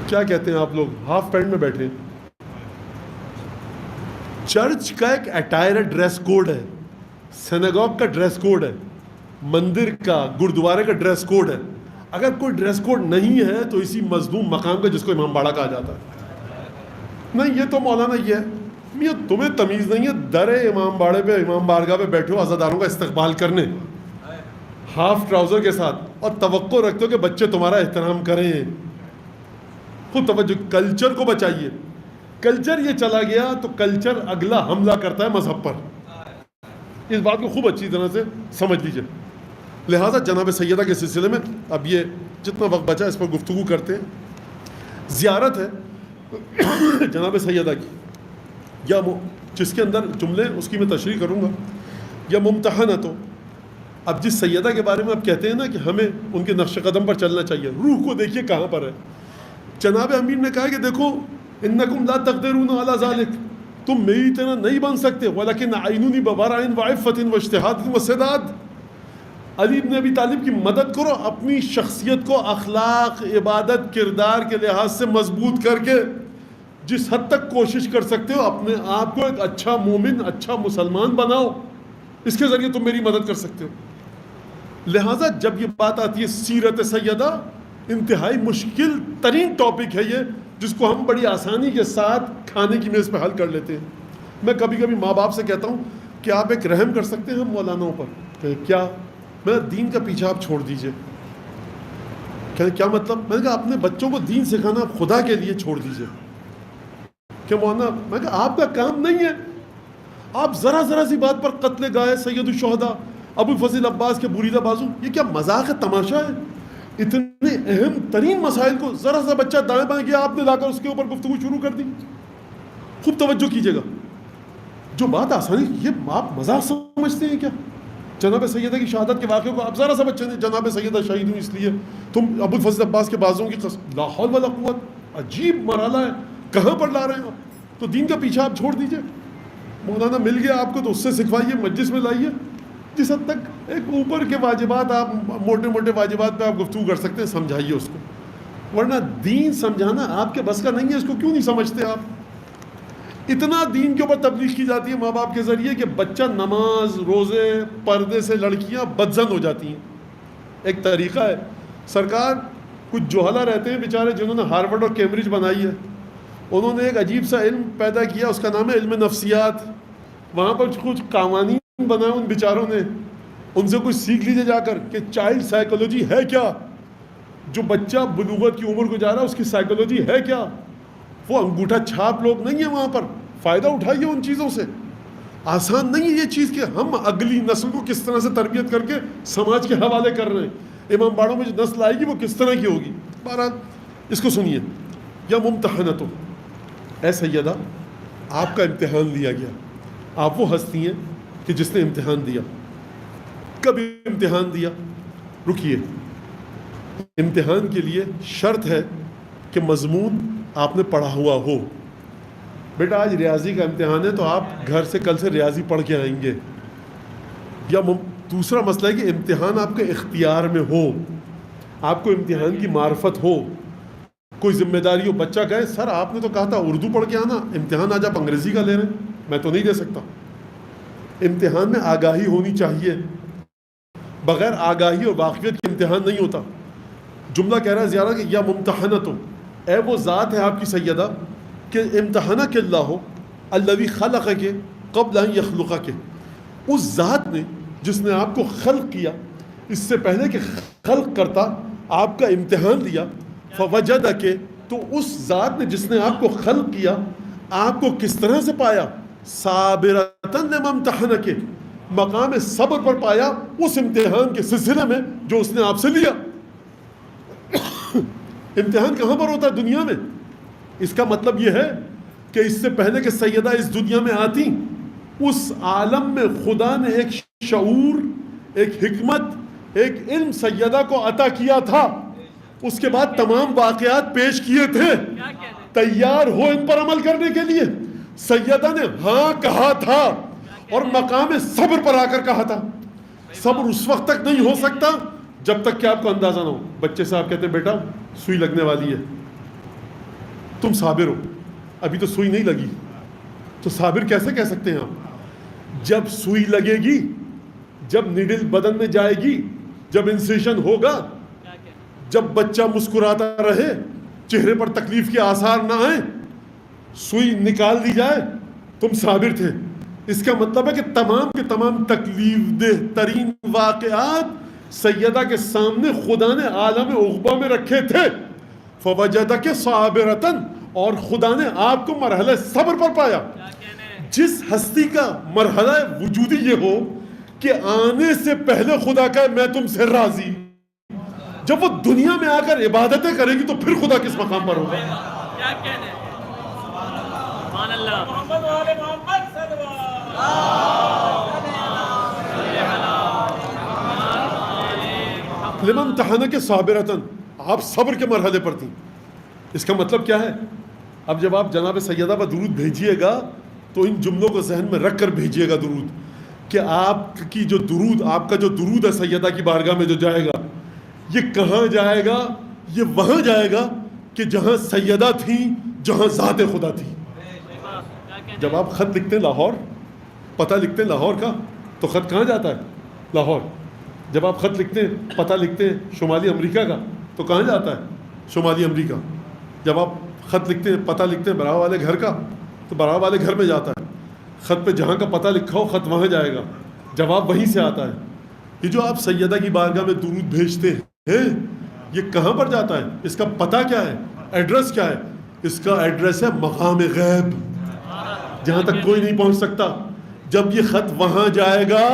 کیا کہتے ہیں آپ لوگ، ہاف پینٹ میں بیٹھے. چرچ کا ایک اٹائر ڈریس کوڈ ہے، سینگاگ کا ڈریس کوڈ ہے، مندر کا، گردوارے کا ڈریس کوڈ ہے. اگر کوئی ڈریس کوڈ نہیں ہے تو اسی مظلوم مقام کا جس کو امام باڑہ کہا جاتا ہے. نہیں، یہ تو مولانا یہ ہے. میاں تمہیں تمیز نہیں ہے، در امام باڑے پہ، امام بارگاہ پہ بیٹھے ہو عزاداروں کا استقبال کرنے، ہاف ٹراؤزر کے ساتھ، اور توقع رکھتے ہو کہ بچے تمہارا احترام کریں. خود توجہ، کلچر کو بچائیے. کلچر یہ چلا گیا تو کلچر اگلا حملہ کرتا ہے مذہب پر. اس بات کو خوب اچھی طرح سے سمجھ لیجئے. لہٰذا جناب سیدہ کے سلسلے میں اب یہ جتنا وقت بچا اس پر گفتگو کرتے ہیں. زیارت ہے جناب سیدہ کی، یا جس کے اندر جملے اس کی میں تشریح کروں گا، یا ممتحنہ. تو اب جس سیدہ کے بارے میں آپ کہتے ہیں نا کہ ہمیں ان کے نقش قدم پر چلنا چاہیے، روح کو دیکھیے کہاں پر ہے. جناب امیر نے کہا کہ دیکھو، انکم لا تقدرون علی ذلک، تم میری طرح نہیں بن سکتے، ولکن اعینونی بورع وعفۃ واجتہاد وسداد. علی بن ابی طالب کی مدد کرو، اپنی شخصیت کو اخلاق، عبادت، کردار کے لحاظ سے مضبوط کر کے جس حد تک کوشش کر سکتے ہو اپنے آپ کو ایک اچھا مومن، اچھا مسلمان بناؤ. اس کے ذریعے تم میری مدد کر سکتے ہو. لہٰذا جب یہ بات آتی ہے سیرت سیدہ، انتہائی مشکل ترین ٹاپک ہے یہ، جس کو ہم بڑی آسانی کے ساتھ کھانے کی میز پہ حل کر لیتے ہیں. میں کبھی کبھی ماں باپ سے کہتا ہوں کہ آپ ایک رحم کر سکتے ہیں ہم مولاناؤں پر. کہ کیا؟ میں دین کا پیچھے آپ چھوڑ دیجئے. کہ کیا مطلب؟ میں نے کہا اپنے بچوں کو دین سکھانا خدا کے لیے چھوڑ دیجئے. کہ مولانا، میں کہا آپ کا کام نہیں ہے، آپ ذرا سی بات پر قتل گائے سید الشہداء ابو الفضل عباس کے بریدہ بازو، یہ کیا مذاق ہے، تماشا ہے؟ اتنے اہم ترین مسائل کو ذرا سا بچہ دائیں بائیں گیا، آپ نے لا کر اس کے اوپر گفتگو شروع کر دی. خوب توجہ کیجیے گا. جو بات آسانی، یہ آپ مذاق سمجھتے ہیں کیا؟ جناب سیدہ کی شہادت کے واقعے کو آپ ذرا سا بچے نے، جناب سیدہ شہید ہوں اس لیے تم ابو الفضل عباس کے بازوں کی قسم، لا حول ولا قوت. عجیب مرحلہ ہے، کہاں پر لا رہے ہیں آپ؟ تو دین کا پیچھا آپ چھوڑ دیجئے. مولانا مل گیا آپ کو تو اس سے سکھوائیے، مجلس میں لائیے. جس حد تک ایک اوپر کے واجبات، آپ موٹے موٹے واجبات پہ آپ گفتگو کر سکتے ہیں، سمجھائیے اس کو. ورنہ دین سمجھانا آپ کے بس کا نہیں ہے. اس کو کیوں نہیں سمجھتے آپ؟ اتنا دین کے اوپر تبلیغ کی جاتی ہے ماں باپ کے ذریعے کہ بچہ نماز، روزے، پردے سے لڑکیاں بدزن ہو جاتی ہیں. ایک طریقہ ہے سرکار، کچھ جوہلا رہتے ہیں بیچارے جنہوں نے ہارورڈ اور کیمبرج بنائی ہے، انہوں نے ایک عجیب سا علم پیدا کیا، اس کا نام ہے علم نفسیات. وہاں پر کچھ قوانین بنائے ان بیچاروں نے. ان سے کچھ سیکھ لیجیے جا کر کہ چائلڈ سائیکولوجی ہے کیا، جو بچہ بلوغت کی عمر کو جا رہا ہے اس کی سائیکولوجی ہے کیا. وہ انگوٹھا چھاپ لوگ نہیں ہیں وہاں پر. فائدہ اٹھائیے ان چیزوں سے. آسان نہیں ہے یہ چیز کہ ہم اگلی نسل کو کس طرح سے تربیت کر کے سماج کے حوالے کر رہے ہیں. امام باڑوں میں جو نسل آئے گی وہ کس طرح کی ہوگی. بہرحال اس کو سنیے. یا ممتحنہ، تو اے سیدہ آپ کا امتحان لیا گیا. آپ وہ ہستی ہیں کہ جس نے امتحان دیا. کبھی امتحان دیا، رکیے، امتحان کے لیے شرط ہے کہ مضمون آپ نے پڑھا ہوا ہو. بیٹا آج ریاضی کا امتحان ہے تو آپ گھر سے کل سے ریاضی پڑھ کے آئیں گے. یا دوسرا مسئلہ ہے کہ امتحان آپ کے اختیار میں ہو، آپ کو امتحان کی معرفت ہو، کوئی ذمہ داری ہو. بچہ کہے سر آپ نے تو کہا تھا اردو پڑھ کے آنا، امتحان آج آپ انگریزی کا لے رہے ہیں، میں تو نہیں دے سکتا. امتحان میں آگاہی ہونی چاہیے. بغیر آگاہی اور واقفیت کے امتحان نہیں ہوتا. جملہ کہہ رہا ہے زیادہ کہ یا ممتحنۃ، اے وہ ذات ہے آپ کی سیدہ کہ امتحانہ کے اللہ الذی خلق کے قبل ان یخلق کے، اس ذات نے جس نے آپ کو خلق کیا، اس سے پہلے کہ خلق کرتا آپ کا امتحان لیا. فوجد کے، تو اس ذات نے جس نے آپ کو خلق کیا آپ کو کس طرح سے پایا؟ صابرتن لما امتحنک، مقام صبر پر پایا اس امتحان کے سلسلے میں جو اس نے آپ سے لیا. امتحان کہاں پر ہوتا ہے؟ دنیا میں. اس کا مطلب یہ ہے کہ اس سے پہلے کہ سیدہ اس دنیا میں آتی، اس عالم میں خدا نے ایک شعور، ایک حکمت، ایک علم سیدہ کو عطا کیا تھا. اس کے بعد تمام واقعات پیش کیے تھے. تیار ہو ان پر عمل کرنے کے لیے. سیدہ نے ہاں کہا تھا اور مقام صبر پر آ کر کہا تھا. صبر اس وقت تک نہیں ہو سکتا جب تک کہ آپ کو اندازہ نہ ہو. بچے سے آپ کہتے ہیں بیٹا سوئی لگنے والی ہے، تم صابر ہو، ابھی تو سوئی نہیں لگی، تو صابر کیسے کہہ سکتے ہیں آپ؟ جب سوئی لگے گی، جب نیڈل بدن میں جائے گی، جب انسیشن ہوگا، جب بچہ مسکراتا رہے، چہرے پر تکلیف کے آثار نہ آئیں، سوئی نکال دی جائے، تم صابر تھے. اس کا مطلب ہے کہ تمام کے تمام تکلیف دہ ترین واقعات سیدہ کے سامنے خدا نے عالم عقبہ میں رکھے تھے. فوجدک صابرتن، اور خدا نے آپ کو مرحلہ صبر پر پایا. جس ہستی کا مرحلہ وجودی یہ ہو کہ آنے سے پہلے خدا کا میں تم سے راضی، جب وہ دنیا میں آ کر عبادتیں کرے گی تو پھر خدا کس مقام پر ہوگا؟ کیا کہنے؟ سبحان اللہ. محمد والے محمد صلی لمن امتحنک صابرتن، آپ صبر کے مرحلے پر تھیں. اس کا مطلب کیا ہے؟ اب جب آپ جناب سیدہ پر درود بھیجیے گا تو ان جملوں کو ذہن میں رکھ کر بھیجیے گا درود، کہ آپ کی جو درود، آپ کا جو درود ہے سیدہ کی بارگاہ میں جو جائے گا، یہ کہاں جائے گا؟ یہ وہاں جائے گا کہ جہاں سیدہ تھیں، جہاں ذات خدا تھی. جب آپ خط لکھتے ہیں لاہور، پتہ لکھتے ہیں لاہور کا، تو خط کہاں جاتا ہے؟ لاہور. جب آپ خط لکھتے ہیں، پتہ لکھتے ہیں شمالی امریکہ کا، تو کہاں جاتا ہے؟ شمالی امریکہ. جب آپ خط لکھتے ہیں، پتہ لکھتے ہیں براہ والے گھر کا، تو براہ والے گھر میں جاتا ہے. خط پہ جہاں کا پتہ لکھا ہو خط وہاں جائے گا، جواب وہیں سے آتا ہے. یہ جو آپ سیدہ کی بارگاہ میں درود بھیجتے ہیں، یہ کہاں پر جاتا ہے؟ اس کا پتہ کیا ہے؟ ایڈریس کیا ہے؟ اس کا ایڈریس ہے مقام غیب، جہاں تک کوئی نہیں پہنچ سکتا. جب یہ خط وہاں جائے گا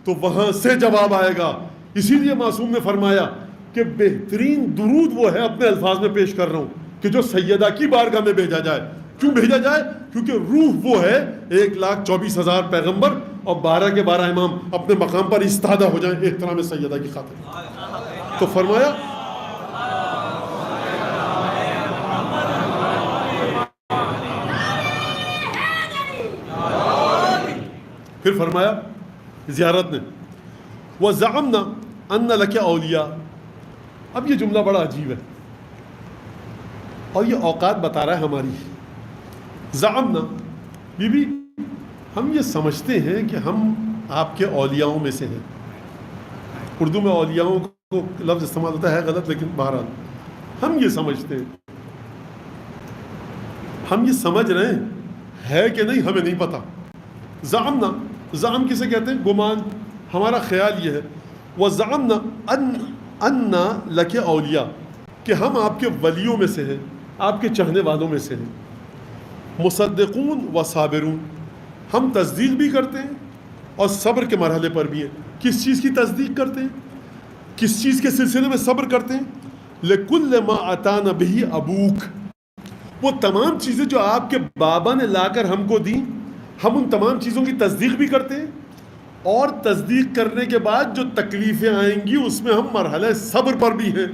تو وہاں سے جواب آئے گا. اسی لیے معصوم نے فرمایا کہ بہترین درود وہ ہے، اپنے الفاظ میں پیش کر رہا ہوں، کہ جو سیدہ کی بارگاہ میں بھیجا جائے. کیوں بھیجا جائے؟ کیونکہ روح وہ ہے 1,24,000 پیغمبر اور 12 کے 12 امام اپنے مقام پر استادہ ہو جائیں احترام سیدہ کی خاطر. تو فرمایا پھر فرمایا زیارت نے وَزَعَمْنَا أَنَّ لَكَ أَوْلِيَاءَ. اب یہ جملہ بڑا عجیب ہے اور یہ اوقات بتا رہا ہے ہماری. زعمنا، بی بی ہم یہ سمجھتے ہیں کہ ہم آپ کے اولیاؤں میں سے ہیں. اردو میں اولیاؤں کو لفظ استعمال ہوتا ہے غلط، لیکن بہرحال ہم یہ سمجھتے ہیں. ہم یہ سمجھ رہے ہیں، ہے کہ نہیں ہمیں نہیں پتا. زعمنا، زعم کسے کہتے ہیں؟ گمان. ہمارا خیال یہ ہے وَزَعَمْنَا أَنَّ لَكَ أَوْلِيَاءَ، کہ ہم آپ کے ولیوں میں سے ہیں، آپ کے چاہنے والوں میں سے ہیں. مصدقون و صابرون، ہم تصدیق بھی کرتے ہیں اور صبر کے مرحلے پر بھی ہیں. کس چیز کی تصدیق کرتے ہیں؟ کس چیز کے سلسلے میں صبر کرتے ہیں؟ لِكُلِّ مَا أَتَانَ بِهِ أَبُوكَ، وہ تمام چیزیں جو آپ کے بابا نے لا کر ہم کو دیں، ہم ان تمام چیزوں کی تصدیق بھی کرتے ہیں. اور تصدیق کرنے کے بعد جو تکلیفیں آئیں گی اس میں ہم مرحلہ صبر پر بھی ہیں.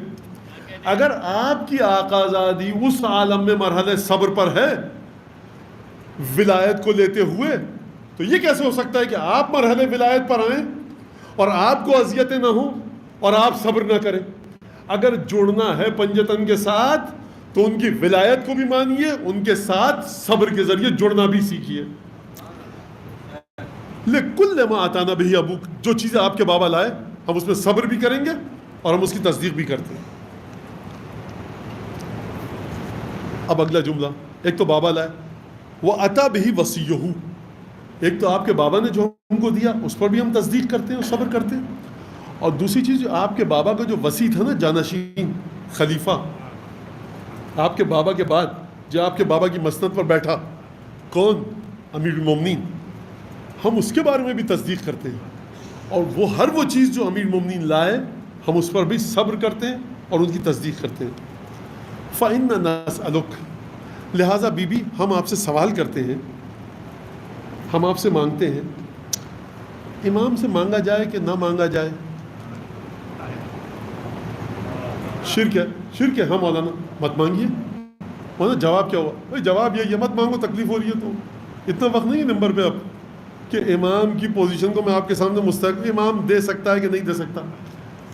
اگر آپ کی آقازادی اس عالم میں مرحلہ صبر پر ہے ولایت کو لیتے ہوئے، تو یہ کیسے ہو سکتا ہے کہ آپ مرحلے ولایت پر آئیں اور آپ کو اذیتیں نہ ہوں اور آپ صبر نہ کریں؟ اگر جڑنا ہے پنجتن کے ساتھ تو ان کی ولایت کو بھی مانیے، ان کے ساتھ صبر کے ذریعے جڑنا بھی سیکھیے. لِكُلِّ مَا أَتَانَ بِهِ أَبُوكَ، جو چیزیں آپ کے بابا لائے ہم اس میں صبر بھی کریں گے اور ہم اس کی تصدیق بھی کرتے ہیں. اب اگلا جملہ، ایک تو بابا لائے، وَأَتَى بِهِ وَصِيُّهُ، ایک تو آپ کے بابا نے جو ہم کو دیا اس پر بھی ہم تصدیق کرتے ہیں اور صبر کرتے ہیں. اور دوسری چیز، جو آپ کے بابا کا جو وصی تھا نا، جانشین، خلیفہ، آپ کے بابا کے بعد جو آپ کے بابا کی مسند پر بیٹھا، کون؟ امیر المومنین، ہم اس کے بارے میں بھی تصدیق کرتے ہیں، اور وہ چیز جو امیر المومنین لائے ہم اس پر بھی صبر کرتے ہیں اور ان کی تصدیق کرتے ہیں۔ فَإِنَّ نَسْأَلُكَ، لہٰذا بی بی ہم آپ سے سوال کرتے ہیں، ہم آپ سے مانگتے ہیں۔ امام سے مانگا جائے کہ نہ مانگا جائے؟ شرک ہے ہاں مولانا مت مانگیے۔ مولانا جواب کیا ہوا؟ بھائی جواب یہی ہے، مت مانگو، تکلیف ہو رہی ہے تو اتنا وقت نہیں ہے نمبر پہ اب کہ امام کی پوزیشن کو میں آپ کے سامنے مستقل امام دے سکتا ہے کہ نہیں دے سکتا۔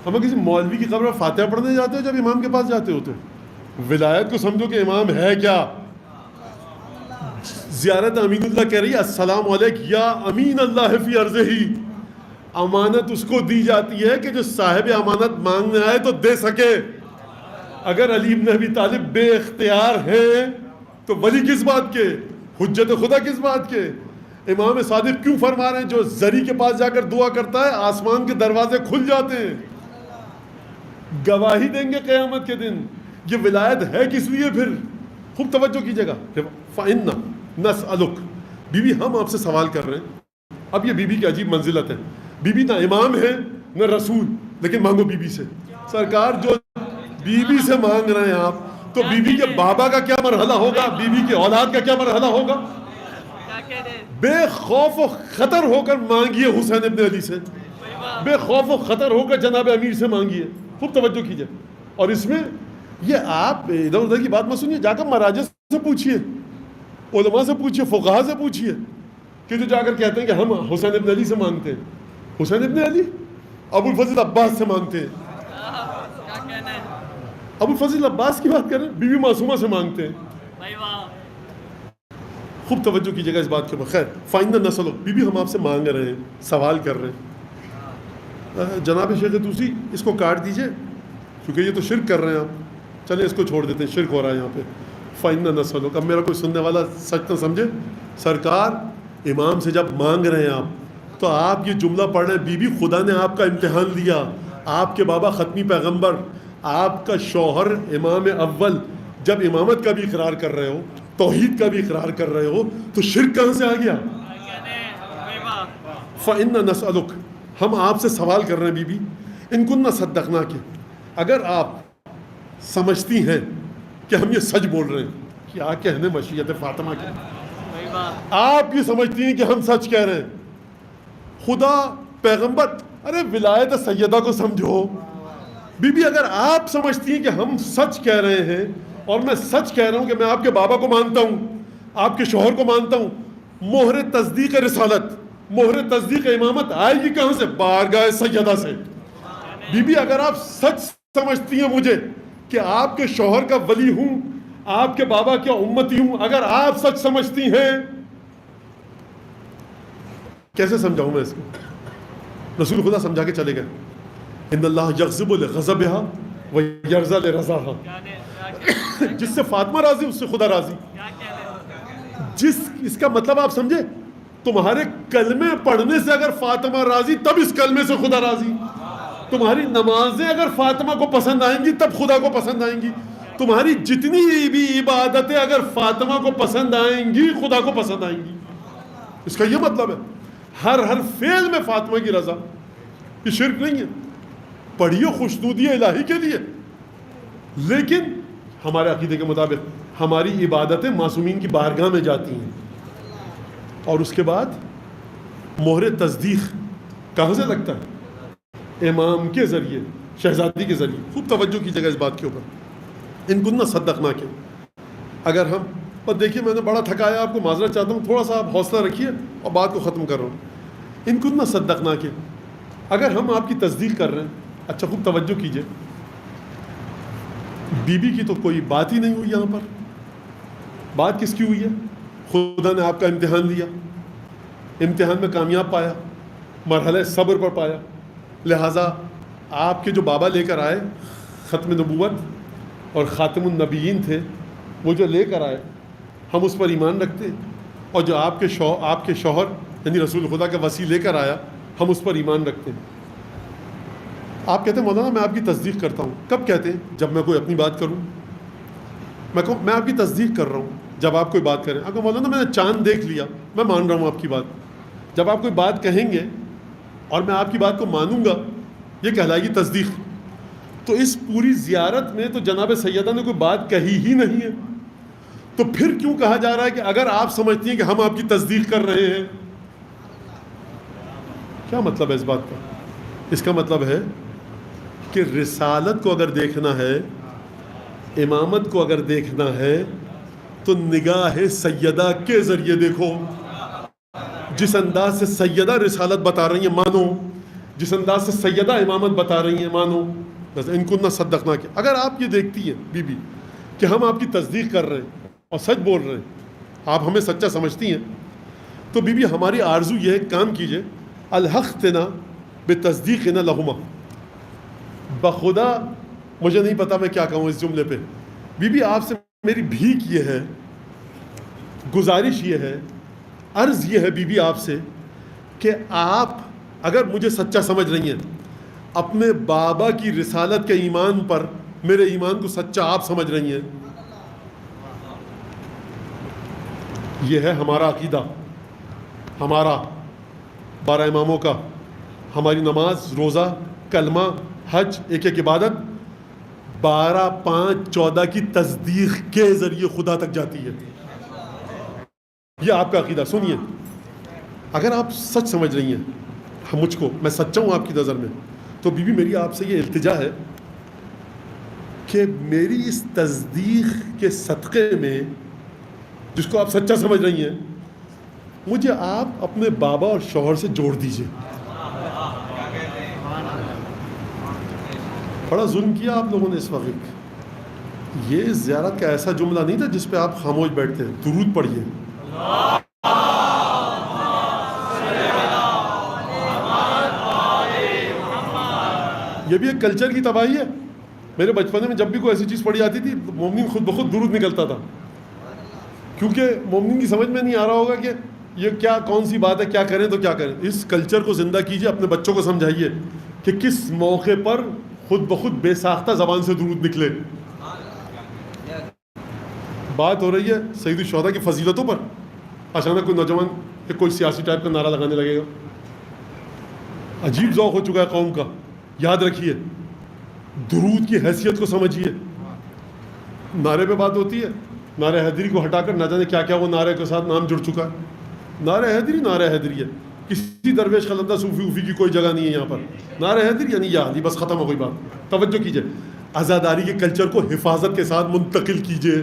ہمیں کسی مولوی کی قبر فاتحہ پڑھنے جاتے ہو جب امام کے پاس جاتے ہو تو ولایت کو سمجھو کہ امام ہے کیا۔ زیارت امین اللہ کہہ رہی ہے السلام علیک یا امین اللہ فی ارضہ، امانت اس کو دی جاتی ہے کہ جو صاحب امانت مانگنے آئے تو دے سکے۔ اگر علی بن ابی طالب بے اختیار ہیں تو ولی کس بات کے، حجت خدا کس بات کے؟ امام صادق کیوں فرما رہے ہیں جو زری کے پاس جا کر دعا کرتا ہے آسمان کے دروازے کھل جاتے ہیں، گواہی دیں گے قیامت کے دن۔ یہ ولایت ہے کس لیے پھر؟ خوب توجہ کیجیے گا۔ فَإِنَّ نَسْأَلُكَ، بی بی ہم آپ سے سوال کر رہے ہیں۔ اب یہ بی بی کی عجیب منزلت ہے، بی بی نہ امام ہے نہ رسول، لیکن مانگو بی بی سے۔ سرکار جو بی بی سے مانگ رہے ہیں آپ، تو بی بی کے بابا کا کیا مرحلہ ہوگا، بی بی کے اولاد کا کیا مرحلہ ہوگا؟ بے خوف و خطر ہو کر مانگیے حسین ابن علی سے، بے خوف و خطر ہو کر جناب امیر سے مانگیے۔ خوب توجہ کیجیے۔ اور اس میں یہ آپ ادھر ادھر کی بات مت سنیے، جا کر مراجع سے پوچھیے، علماء سے پوچھیے، فقہا سے پوچھیے کہ جو جا کر کہتے ہیں کہ ہم حسین ابن علی سے مانگتے ہیں۔ حسین ابن علی ابو الفضل عباس سے مانگتے ہیں۔ ابو الفضل عباس کی بات کریں، بی بی معصومہ سے مانگتے ہیں۔ خوب توجہ کیجیے گا اس بات کے اوپر۔ خیر فائنل نسل، بی بی ہم آپ سے مانگ رہے ہیں، سوال کر رہے ہیں۔ جناب شیخ توسی اس کو کاٹ دیجئے کیونکہ یہ تو شرک کر رہے ہیں آپ، چلیں اس کو چھوڑ دیتے ہیں، شرک ہو رہا ہے یہاں پہ۔ فائنل نسل، اب میرا کوئی سننے والا سچ نہ سمجھے، سرکار امام سے جب مانگ رہے ہیں آپ تو آپ یہ جملہ پڑھ رہے ہیں، بی بی خدا نے آپ کا امتحان لیا، آپ کے بابا ختمی پیغمبر، آپ کا شوہر امام اول، جب امامت کا بھی اقرار کر رہے ہو، توحید کا بھی اقرار کر رہے ہو، تو شرک کہاں سے آ گیا؟ فَإِنَّ نَسْأَلُكَ، ہم آپ سے سوال کر رہے ہیں بی بی، ان كُنَّ صَدَّقْنَاكِ، اگر آپ سمجھتی ہیں کہ ہم یہ سچ بول رہے ہیں، کیا کہنے مشیت فاطمہ کے، آپ یہ سمجھتی ہیں کہ ہم سچ کہہ رہے ہیں، خدا پیغمبر، ارے ولایت سیدہ کو سمجھو بی بی، اگر آپ سمجھتی ہیں کہ ہم سچ کہہ رہے ہیں اور میں سچ کہہ رہا ہوں کہ میں آپ کے بابا کو مانتا ہوں، آپ کے شوہر کو مانتا ہوں، مہر تصدیق رسالت، مہر تصدیق امامت آئے گی کہاں سے؟ بارگاہ سیدہ سے۔ بی بی اگر آپ سچ سمجھتی ہیں مجھے کہ آپ کے شوہر کا ولی ہوں، آپ کے بابا کیا امتی ہوں، اگر آپ سچ سمجھتی ہیں، کیسے سمجھاؤں میں اس کو؟ رسول خدا سمجھا کے چلے گئے، ان اللہ یغضب لغضبها ویرضى لرضاها، جس سے فاطمہ راضی اس سے خدا راضی۔ اس کا مطلب آپ سمجھے، تمہارے کلمے پڑھنے سے اگر فاطمہ راضی تب اس کلمے سے خدا راضی، تمہاری نمازیں اگر فاطمہ کو پسند آئیں گی تب خدا کو پسند آئیں گی، تمہاری جتنی بھی عبادتیں اگر فاطمہ کو پسند آئیں گی خدا کو پسند آئیں گی۔ اس کا یہ مطلب ہے ہر فعل میں فاطمہ کی رضا، یہ شرک نہیں ہے، پڑھیے خوشنودی الہی کے لیے، لیکن ہمارے عقیدے کے مطابق ہماری عبادتیں معصومین کی بارگاہ میں جاتی ہیں، اور اس کے بعد مہر تصدیق کہاں سے لگتا ہے؟ امام کے ذریعے، شہزادی کے ذریعے۔ خوب توجہ کیجیے گا اس بات کے اوپر۔ ان كنا صدقناک، اگر ہم، پر دیکھیے میں نے بڑا تھکایا آپ کو، معذرت چاہتا ہوں، تھوڑا سا آپ حوصلہ رکھیے اور بات کو ختم کر رہا ہوں۔ ان كنا صدقناک، اگر ہم آپ کی تصدیق کر رہے ہیں، اچھا خوب توجہ کیجیے، بی بی کی تو کوئی بات ہی نہیں ہوئی یہاں پر، بات کس کی ہوئی ہے؟ خدا نے آپ کا امتحان لیا، امتحان میں کامیاب پایا، مرحلہ صبر پر پایا، لہٰذا آپ کے جو بابا لے کر آئے ختم نبوت اور خاتم النبیین تھے، وہ جو لے کر آئے ہم اس پر ایمان رکھتے ہیں، اور جو آپ کے شوہر یعنی رسول خدا کا وصی لے کر آیا ہم اس پر ایمان رکھتے ہیں۔ آپ کہتے ہیں مولانا میں آپ کی تصدیق کرتا ہوں، کب کہتے ہیں؟ جب میں کوئی اپنی بات کروں، میں آپ کی تصدیق کر رہا ہوں جب آپ کوئی بات کریں، اگر مولانا میں نے چاند دیکھ لیا، میں مان رہا ہوں آپ کی بات، جب آپ کوئی بات کہیں گے اور میں آپ کی بات کو مانوں گا، یہ کہلائے گی تصدیق. تو اس پوری زیارت میں تو جناب سیدہ نے کوئی بات کہی ہی نہیں ہے، تو پھر کیوں کہا جا رہا ہے کہ اگر آپ سمجھتی ہیں کہ ہم آپ کی تصدیق کر رہے ہیں؟ کیا مطلب ہے اس بات کا؟ اس کا مطلب ہے کہ رسالت کو اگر دیکھنا ہے، امامت کو اگر دیکھنا ہے، تو نگاہ سیدہ کے ذریعے دیکھو. جس انداز سے سیدہ رسالت بتا رہی ہیں مانو، جس انداز سے سیدہ امامت بتا رہی ہیں مانو. ان کو نہ صدقنا کہ اگر آپ یہ دیکھتی ہیں بی بی کہ ہم آپ کی تصدیق کر رہے ہیں اور سچ بول رہے ہیں، آپ ہمیں سچا سمجھتی ہیں، تو بی بی ہماری آرزو یہ ہے، کام کیجئے الحقتنا بتصدیقنا لہما. بخدا مجھے نہیں پتا میں کیا کہوں اس جملے پہ. بی بی آپ سے میری بھیک یہ ہے، گزارش یہ ہے، عرض یہ ہے بی بی آپ سے کہ آپ اگر مجھے سچا سمجھ رہی ہیں، اپنے بابا کی رسالت کے ایمان پر میرے ایمان کو سچا آپ سمجھ رہی ہیں. یہ ہے ہمارا عقیدہ، ہمارا 12 اماموں کا. ہماری نماز، روزہ، کلمہ، حج، ایک ایک عبادت 12/5/14 کی تصدیق کے ذریعے خدا تک جاتی ہے. یہ آپ کا عقیدہ. سنیے، اگر آپ سچ سمجھ رہی ہیں مجھ کو، میں سچا ہوں آپ کی نظر میں، تو بی بی میری آپ سے یہ التجا ہے کہ میری اس تصدیق کے صدقے میں، جس کو آپ سچا سمجھ رہی ہیں، مجھے آپ اپنے بابا اور شوہر سے جوڑ دیجئے. بڑا ظلم کیا آپ لوگوں نے اس وقت. یہ زیارت کا ایسا جملہ نہیں تھا جس پہ آپ خاموش بیٹھتے ہیں. درود پڑھیے. یہ بھی ایک کلچر کی تباہی ہے. میرے بچپنے میں جب بھی کوئی ایسی چیز پڑھی آتی تھی، مومن خود بخود درود نکلتا تھا، کیونکہ مومن کی سمجھ میں نہیں آ رہا ہوگا کہ یہ کیا، کون سی بات ہے، کیا کریں تو کیا کریں. اس کلچر کو زندہ کیجئے، اپنے بچوں کو سمجھائیے کہ کس موقع پر خود بخود بے ساختہ زبان سے درود نکلے. بات ہو رہی ہے سید الشہداء کی فضیلتوں پر، اچانک کوئی نوجوان کہ کوئی سیاسی ٹائپ کا نعرہ لگانے لگے گا. عجیب ذوق ہو چکا ہے قوم کا. یاد رکھیے، درود کی حیثیت کو سمجھیے. نعرے پہ بات ہوتی ہے، نعرہ حیدری کو ہٹا کر نہ جانے کیا کیا وہ نعرے کے ساتھ نام جڑ چکا ہے. نعرہ حیدری ہے. کسی درویش خلندہ صوفی کی کوئی جگہ نہیں ہے یہاں پر. نعرہ حیدری یعنی یا علی، بس ختم ہو گئی بات. توجہ کیجئے، عزاداری کے کلچر کو حفاظت کے ساتھ منتقل کیجئے،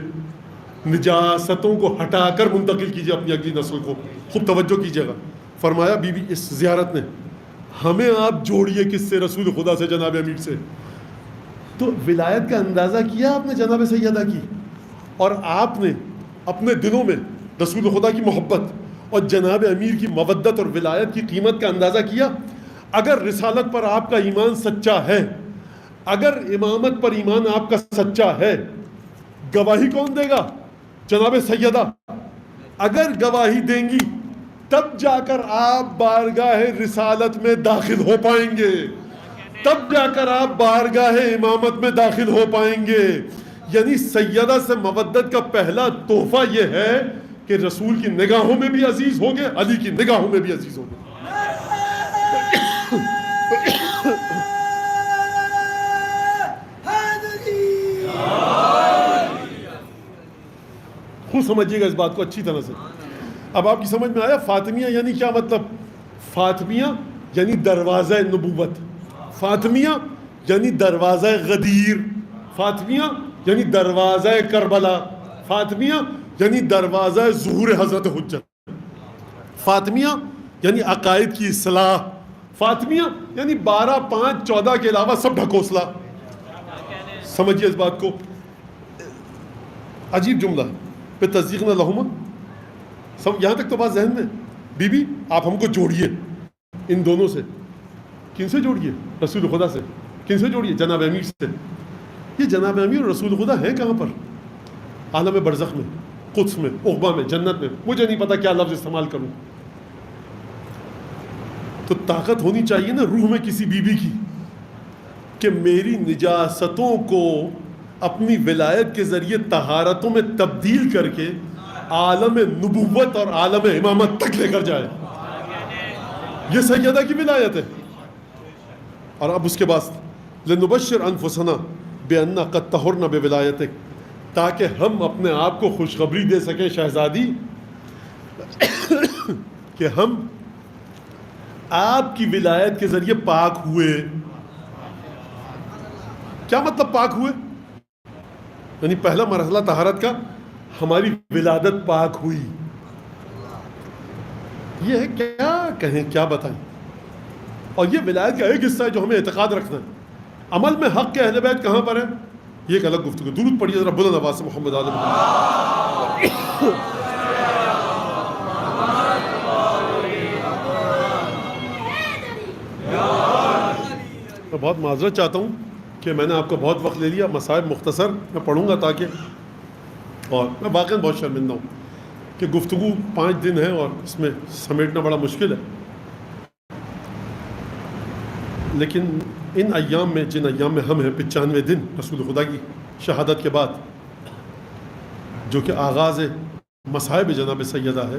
نجاستوں کو ہٹا کر منتقل کیجئے اپنی اگلی نسل کو. خوب توجہ کیجئے گا. فرمایا بی بی اس زیارت نے ہمیں آپ جوڑیے کس سے؟ رسول خدا سے، جناب امیر سے. تو ولایت کا اندازہ کیا آپ نے جناب سیدہ کی، اور آپ نے اپنے دلوں میں رسول خدا کی محبت اور جناب امیر کی مودت اور ولایت کی قیمت کا اندازہ کیا. اگر رسالت پر آپ کا ایمان سچا ہے، اگر امامت پر ایمان آپ کا سچا ہے، گواہی کون دے گا؟ جناب سیدہ. اگر گواہی دیں گی تب جا کر آپ بارگاہ رسالت میں داخل ہو پائیں گے، تب جا کر آپ بارگاہ امامت میں داخل ہو پائیں گے. یعنی سیدہ سے مودت کا پہلا تحفہ یہ ہے کہ رسول کی نگاہوں میں بھی عزیز ہوگے، علی کی نگاہوں میں بھی عزیز ہوگے. خود سمجھیے گا اس بات کو اچھی طرح سے. اب آپ کی سمجھ میں آیا فاطمیہ یعنی کیا مطلب؟ فاطمیہ یعنی دروازہ نبوت، فاطمیہ یعنی دروازہ غدیر، فاطمیہ یعنی دروازہ کربلا، فاطمیہ یعنی دروازہ ظہور حضرت حجت، فاطمیہ یعنی عقائد کی اصلاح، فاطمیہ یعنی 12/5/14 کے علاوہ سب ڈھکوسلا. سمجھیے اس بات کو. عجیب جملہ پہ تصدیق نہ لہما. یہاں تک تو بات ذہن میں. بی بی آپ ہم کو جوڑیے ان دونوں سے. کن سے جوڑیے؟ رسول خدا سے. کن سے جوڑیے؟ جناب امیر سے. یہ جناب امیر اور رسول خدا ہیں کہاں پر؟ عالم برزخ میں، قدس میں، عقبہ میں، جنت میں. مجھے نہیں پتا کیا لفظ استعمال کروں. تو طاقت ہونی چاہیے نا روح میں کسی بی بی کی کہ میری نجاستوں کو اپنی ولایت کے ذریعے طہارتوں میں تبدیل کر کے عالم نبوت اور عالم امامت تک لے کر جائے. یہ سیدہ کی ولایت ہے. اور اب اس کے بعد لنبشر انفسنا بان قد طہرنا بولایتک، تاکہ ہم اپنے آپ کو خوشخبری دے سکیں شہزادی کہ ہم آپ کی ولایت کے ذریعے پاک ہوئے. کیا مطلب پاک ہوئے؟ یعنی پہلا مرحلہ طہارت کا ہماری ولادت پاک ہوئی. یہ ہے، کیا کہیں، کیا بتائیں. اور یہ ولایت کا ایک حصہ ہے جو ہمیں اعتقاد رکھنا ہے. عمل میں حق کے اہل بیت کہاں پر ہے، یہ ایک الگ گفتگو. درود پڑھیے ذرا بلند آواز سے محمد عالم. میں بہت معذرت چاہتا ہوں کہ میں نے آپ کو بہت وقت لے لیا. مصائب مختصر میں پڑھوں گا تاکہ، اور میں واقعی بہت شرمندہ ہوں کہ گفتگو 5 دن ہے اور اس میں سمیٹنا بڑا مشکل ہے. لیکن ان ایام میں، جن ایام میں ہم ہیں، 95 دن رسول خدا کی شہادت کے بعد، جو کہ آغاز مصائب جناب سیدہ ہے،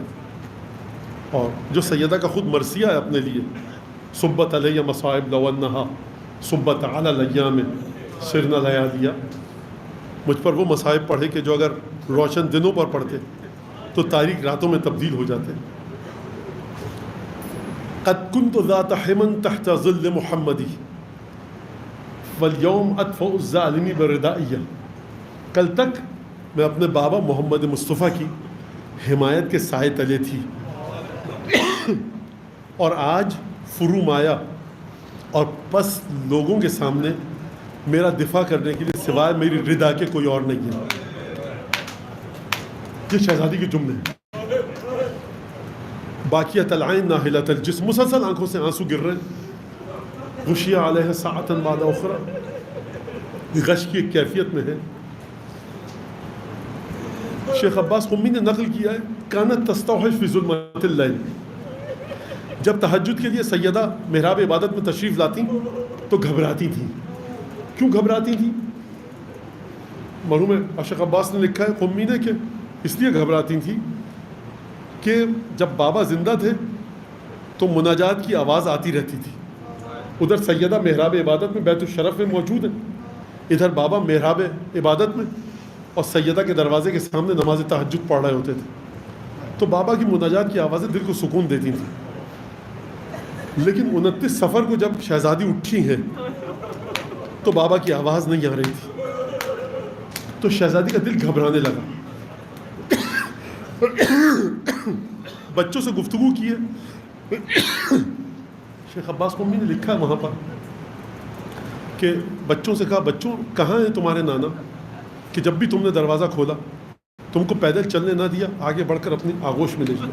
اور جو سیدہ کا خود مرثیہ ہے اپنے لیے، صبت علیہ مصائب لو انہا صبت علی الیام سرنا لیالیا. مجھ پر وہ مصائب پڑھے کہ جو اگر روشن دنوں پر پڑھتے تو تاریک راتوں میں تبدیل ہو جاتے. قد كنت ذات حمن تحت ظل محمدی فاليوم ادفع الظالم بردائیہ. کل تک میں اپنے بابا محمد مصطفیٰ کی حمایت کے سائے تلے تھی، اور آج فرو مایا اور پس لوگوں کے سامنے میرا دفاع کرنے کے لیے سوائے میری ردا کے کوئی اور نہیں ہے. یہ شہزادی کے جملے ہیں. باقیت العین ناہلۃ الجسم، مسلسل آنکھوں سے آنسو گر رہے ہیں. غشیہ علیہ ساعۃ بعد اخری، غش کی ایک کیفیت میں ہے. شیخ عباس قمی نے نقل کیا ہے کانت تستوحش فی ظلمات اللیل، جب تہجد کے لیے سیدہ محراب عبادت میں تشریف لاتی تو گھبراتی تھیں. کیوں گھبراتی تھیں؟ مرحوم شیخ عباس نے لکھا ہے قمی نے کہ اس لیے گھبراتی تھیں کہ جب بابا زندہ تھے تو مناجات کی آواز آتی رہتی تھی. ادھر سیدہ محراب عبادت میں بیت الشرف میں موجود ہیں، ادھر بابا محراب عبادت میں اور سیدہ کے دروازے کے سامنے نماز تہجد پڑھ رہے ہوتے تھے. تو بابا کی مناجات کی آوازیں دل کو سکون دیتی تھیں. لیکن 29 صفر کو جب شہزادی اٹھی ہیں تو بابا کی آواز نہیں آ رہی تھی. تو شہزادی کا دل گھبرانے لگا. بچوں سے گفتگو کی ہے. شیخ عباس قمی نے لکھا ہے وہاں پر کہ بچوں سے کہا بچوں کہاں ہیں تمہارے نانا کہ جب بھی تم نے دروازہ کھولا تم کو پیدل چلنے نہ دیا، آگے بڑھ کر اپنی آغوش میں لے جاؤ.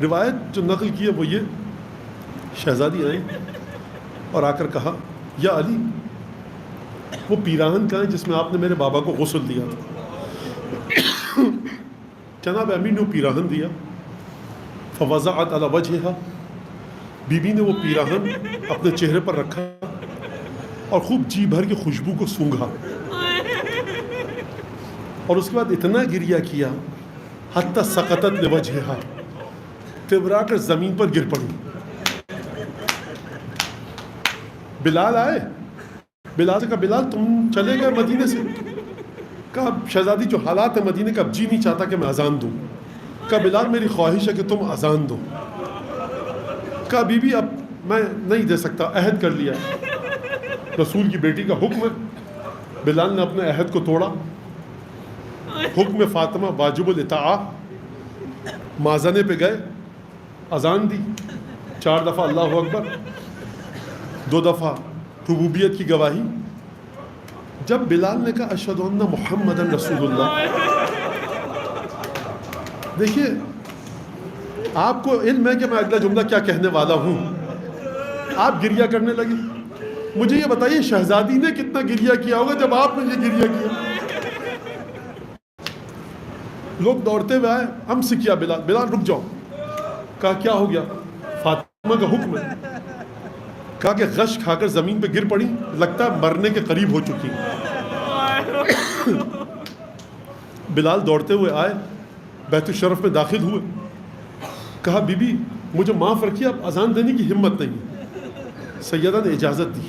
روایت جو نقل کی ہے وہ یہ، شہزادی آئی اور آ کر کہا یا علی وہ پیراہن کہاں ہے جس میں آپ نے میرے بابا کو غسل دیا تھا؟ جناب امیر نے وہ پیراہن دیا. فوضعت علی وجہہا، بی بی نے وہ پیراہن اپنے چہرے پر رکھا اور خوب جی بھر کی خوشبو کو سونگھا، اور اس کے بعد اتنا گریہ کیا حتی سقطت لوجہہا، تبرا کر زمین پر گر پڑی. بلال آئے. بلال سے کہا بلال تم چلے گئے مدینے سے؟ کہا شہزادی جو حالات ہیں مدینے کا اب جی نہیں چاہتا کہ میں اذان دوں. کہا بلال میری خواہش ہے کہ تم اذان دو. کہا بی بی اب میں نہیں دے سکتا، عہد کر لیا، رسول کی بیٹی کا حکم ہے. بلال نے اپنے عہد کو توڑا. حکم فاطمہ واجب الاطاعہ، مازنے پہ گئے، اذان دی 4 دفعہ اللہ اکبر، 2 دفعہ ربوبیت کی گواہی. جب بلال نے کہا اشہد ان محمد رسول اللہ، دیکھیے آپ کو علم ہے کہ میں اگلا جملہ کیا کہنے والا ہوں، آپ گریہ کرنے لگے. مجھے یہ بتائیے شہزادی نے کتنا گریہ کیا ہوگا جب آپ نے یہ گریہ کیا؟ لوگ دوڑتے ہوئے آئے، ہم سے کیا بلال، بلال رک جاؤ. کہا کیا ہو گیا؟ فاطمہ کا حکم ہے. کہا کہ غش کھا کر زمین پہ گر پڑی، لگتا ہے مرنے کے قریب ہو چکی. بلال دوڑتے ہوئے آئے، بیت الشرف میں داخل ہوئے، کہا بی بی مجھے معاف رکھیے، اب اذان دینے کی ہمت نہیں ہے۔ سیدہ نے اجازت دی،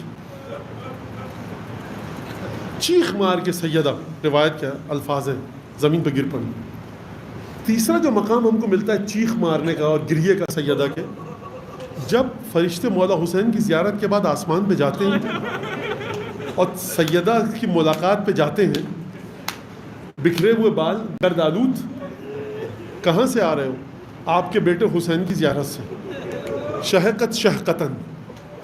چیخ مار کے سیدہ، روایت کے الفاظ ہیں، زمین پہ گر پڑی۔ تیسرا جو مقام ہم کو ملتا ہے چیخ مارنے کا اور گریے کا سیدہ کے، جب فرشتے مولا حسین کی زیارت کے بعد آسمان پہ جاتے ہیں اور سیدہ کی ملاقات پہ جاتے ہیں، بکھرے ہوئے بال، گرد آلود، کہاں سے آ رہے ہو؟ آپ کے بیٹے حسین کی زیارت سے۔ شہقت شہقتن،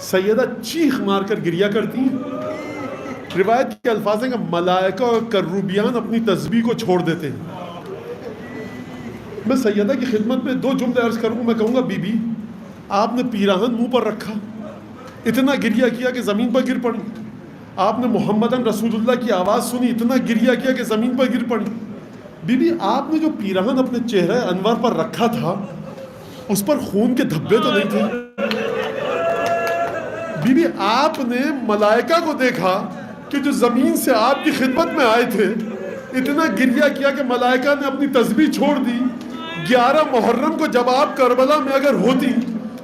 سیدہ چیخ مار کر گریا کرتی ہیں۔ روایت کے الفاظ ہیں کہ ملائکہ اور کروبیان اپنی تسبیح کو چھوڑ دیتے ہیں۔ میں سیدہ کی خدمت میں 2 جملے عرض کروں، میں کہوں گا بی بی آپ نے پیراہن منہ پر رکھا، اتنا گریا کیا کہ زمین پر گر پڑی۔ آپ نے محمدن رسول اللہ کی آواز سنی، اتنا گریا کیا کہ زمین پر گر پڑی۔ بی بی آپ نے جو پیراہن اپنے چہرے انور پر رکھا تھا اس پر خون کے دھبے تو نہیں تھے؟ بی بی آپ نے ملائکہ کو دیکھا کہ جو زمین سے آپ کی خدمت میں آئے تھے، اتنا گریا کیا کہ ملائکہ نے اپنی تسبیح چھوڑ دی۔ 11 محرم کو جب آپ کربلا میں اگر ہوتی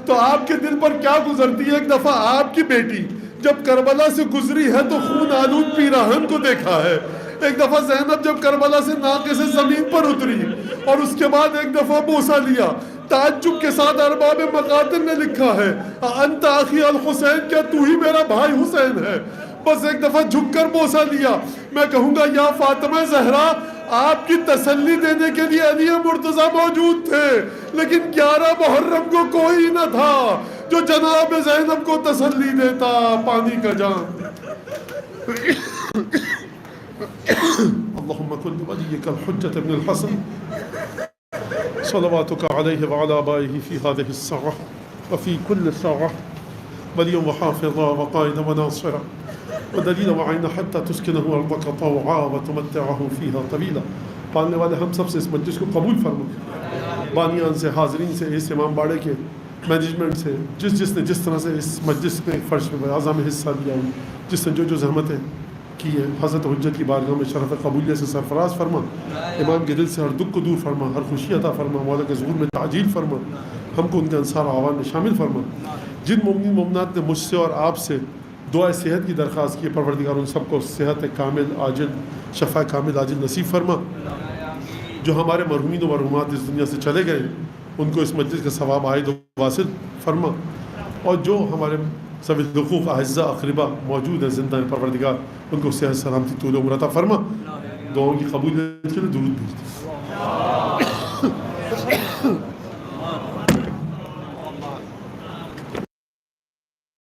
تو آپ کے دل پر کیا گزرتی ہے؟ ایک دفعہ آپ کی بیٹی جب کربلا سے گزری ہے تو خون آلود پیراہن کو دیکھا ہے، ایک دفعہ زینب جب کربلا سے ناقے سے زمین پر اتری اور اس کے بعد ایک دفعہ بوسہ لیا۔ تعجب کے ساتھ ارباب مقاتل نے لکھا ہے انت اخی الحسین، کیا تو ہی میرا بھائی حسین ہے؟ بس ایک دفعہ جھک کر بوسہ لیا۔ میں کہوں گا یا فاطمہ زہرا، آپ کی تسلی دینے کے لیے علی مرتضیٰ موجود تھے، لیکن 11 محرم کو کوئی نہ تھا جو جناب زینب کو تسلی دیتا۔ پانی کا جام۔ اللهم كن لوليك الحجة ابن الحسن صلواتك عليه وعلى آبائه في هذه الساعة وفي كل ساعة وليا وحافظا وقائدا وناصرا ودليلا وعينا حتى تسكنه أرضك طوعا وتمتعه فيها طويلا۔ پالنے والے ہم سب سے اس مجلس کو قبول فرما، بانیان سے، حاضرین سے، اس امام باڑے کے مینجمنٹ سے، جس نے جس طرح سے اس مجلس میں فرش میں اعضاء میں حصہ لیا، جس نے جو زحمتیں کی ہے، حضرت حجت کی بارگاہ میں شرف قبولیت سے سرفراز فرما، امام کے دل سے ہر دکھ کو دور فرما، ہر خوشی عطا فرما، مولا کے ظہور میں تعجیل فرما، ہم کو ان کے انصار آوان میں شامل فرما۔ جن مومنین مومنات نے مجھ سے اور آپ سے دعائے صحت کی درخواست کی ہے، پروردگار ان سب کو صحت کامل عاجل، شفا کامل عاجل نصیب فرما۔ جو ہمارے مرحومین و مرحومات اس دنیا سے چلے گئے ان کو اس مجلس کا ثواب عائد و واصل فرما، اور جو ہمارے سب حقوق اعزاء اقربا موجود ہیں زندہ ہیں، پروردگار ان کو صحت سلامتی طول عمر عطا فرما۔ دعاؤں کی قبولیت کے لیے درود بھیج دیں۔